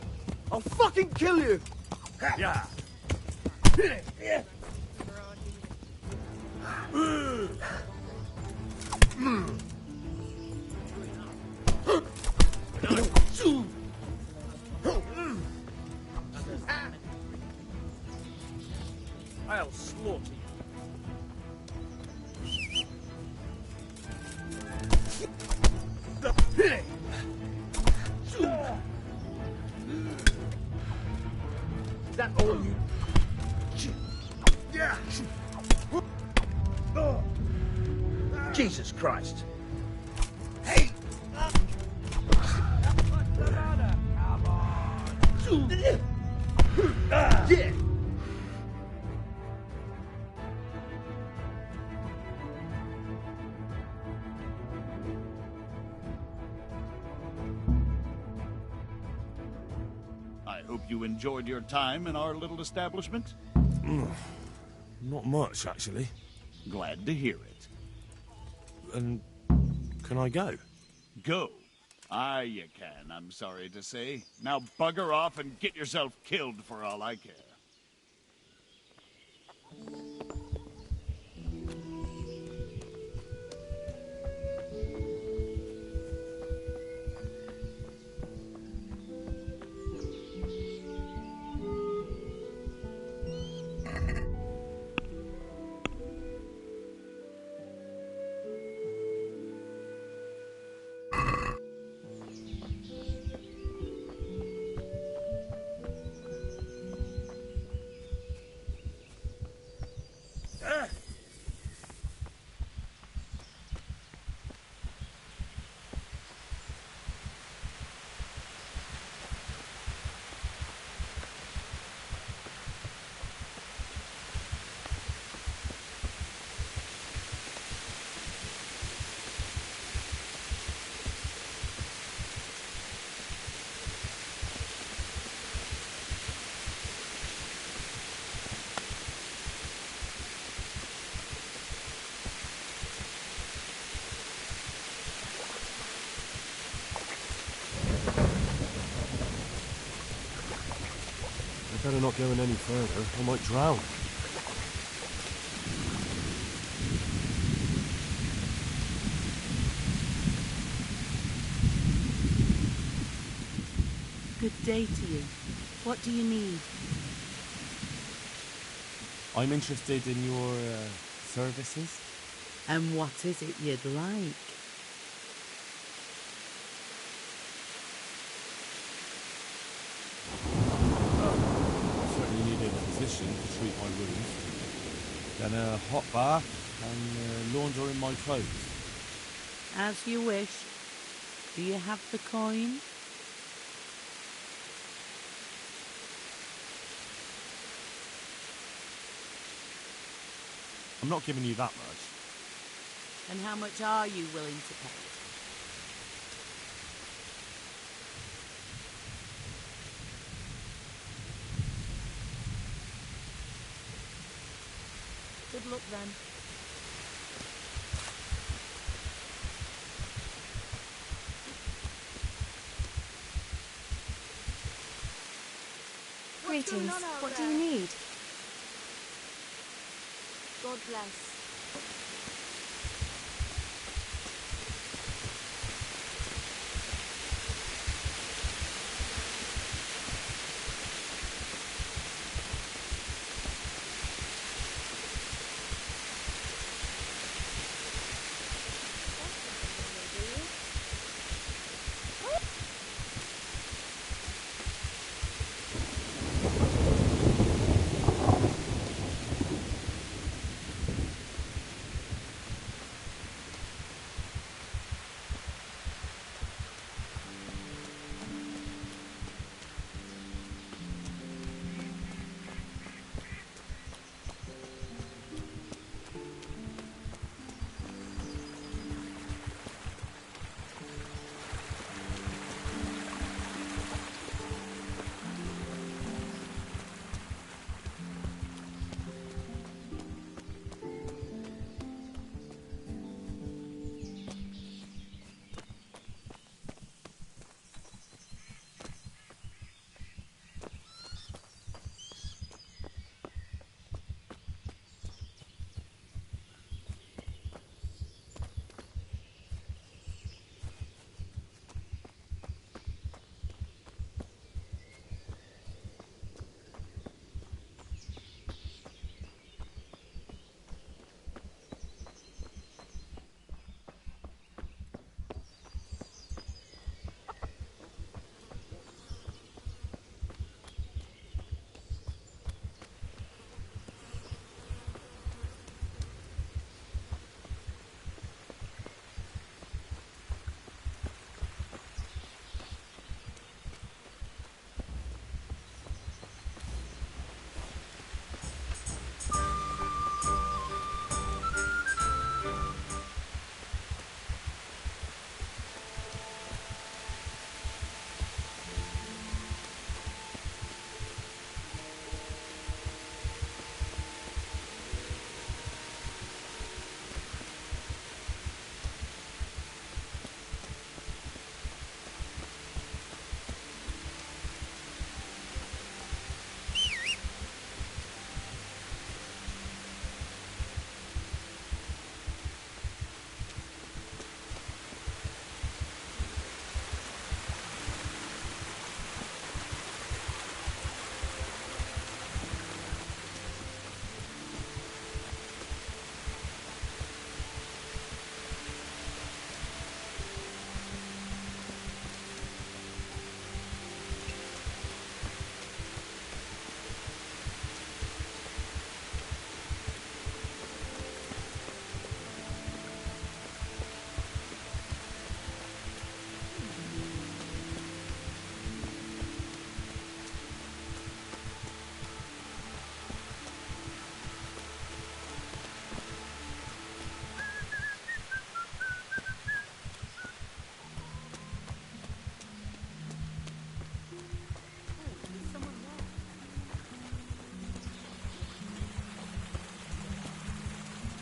I'll fucking kill you. Yeah. I'll slaughter you. Is that all you... Yeah. Jesus Christ. Hey! Yeah. I hope you enjoyed your time in our little establishment. Not much, actually. Glad to hear it. And can I go? Go? Aye, you can, I'm sorry to say. Now bugger off and get yourself killed for all I care. I better not go in any further. I might drown. Good day to you. What do you need? I'm interested in your services. And what is it you'd like? Certainly needed a physician to treat my wounds. Then a hot bath and laundering my clothes. As you wish. Do you have the coin? I'm not giving you that much. And how much are you willing to pay? Good luck then. Greetings. What do you need? God bless.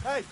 Hey,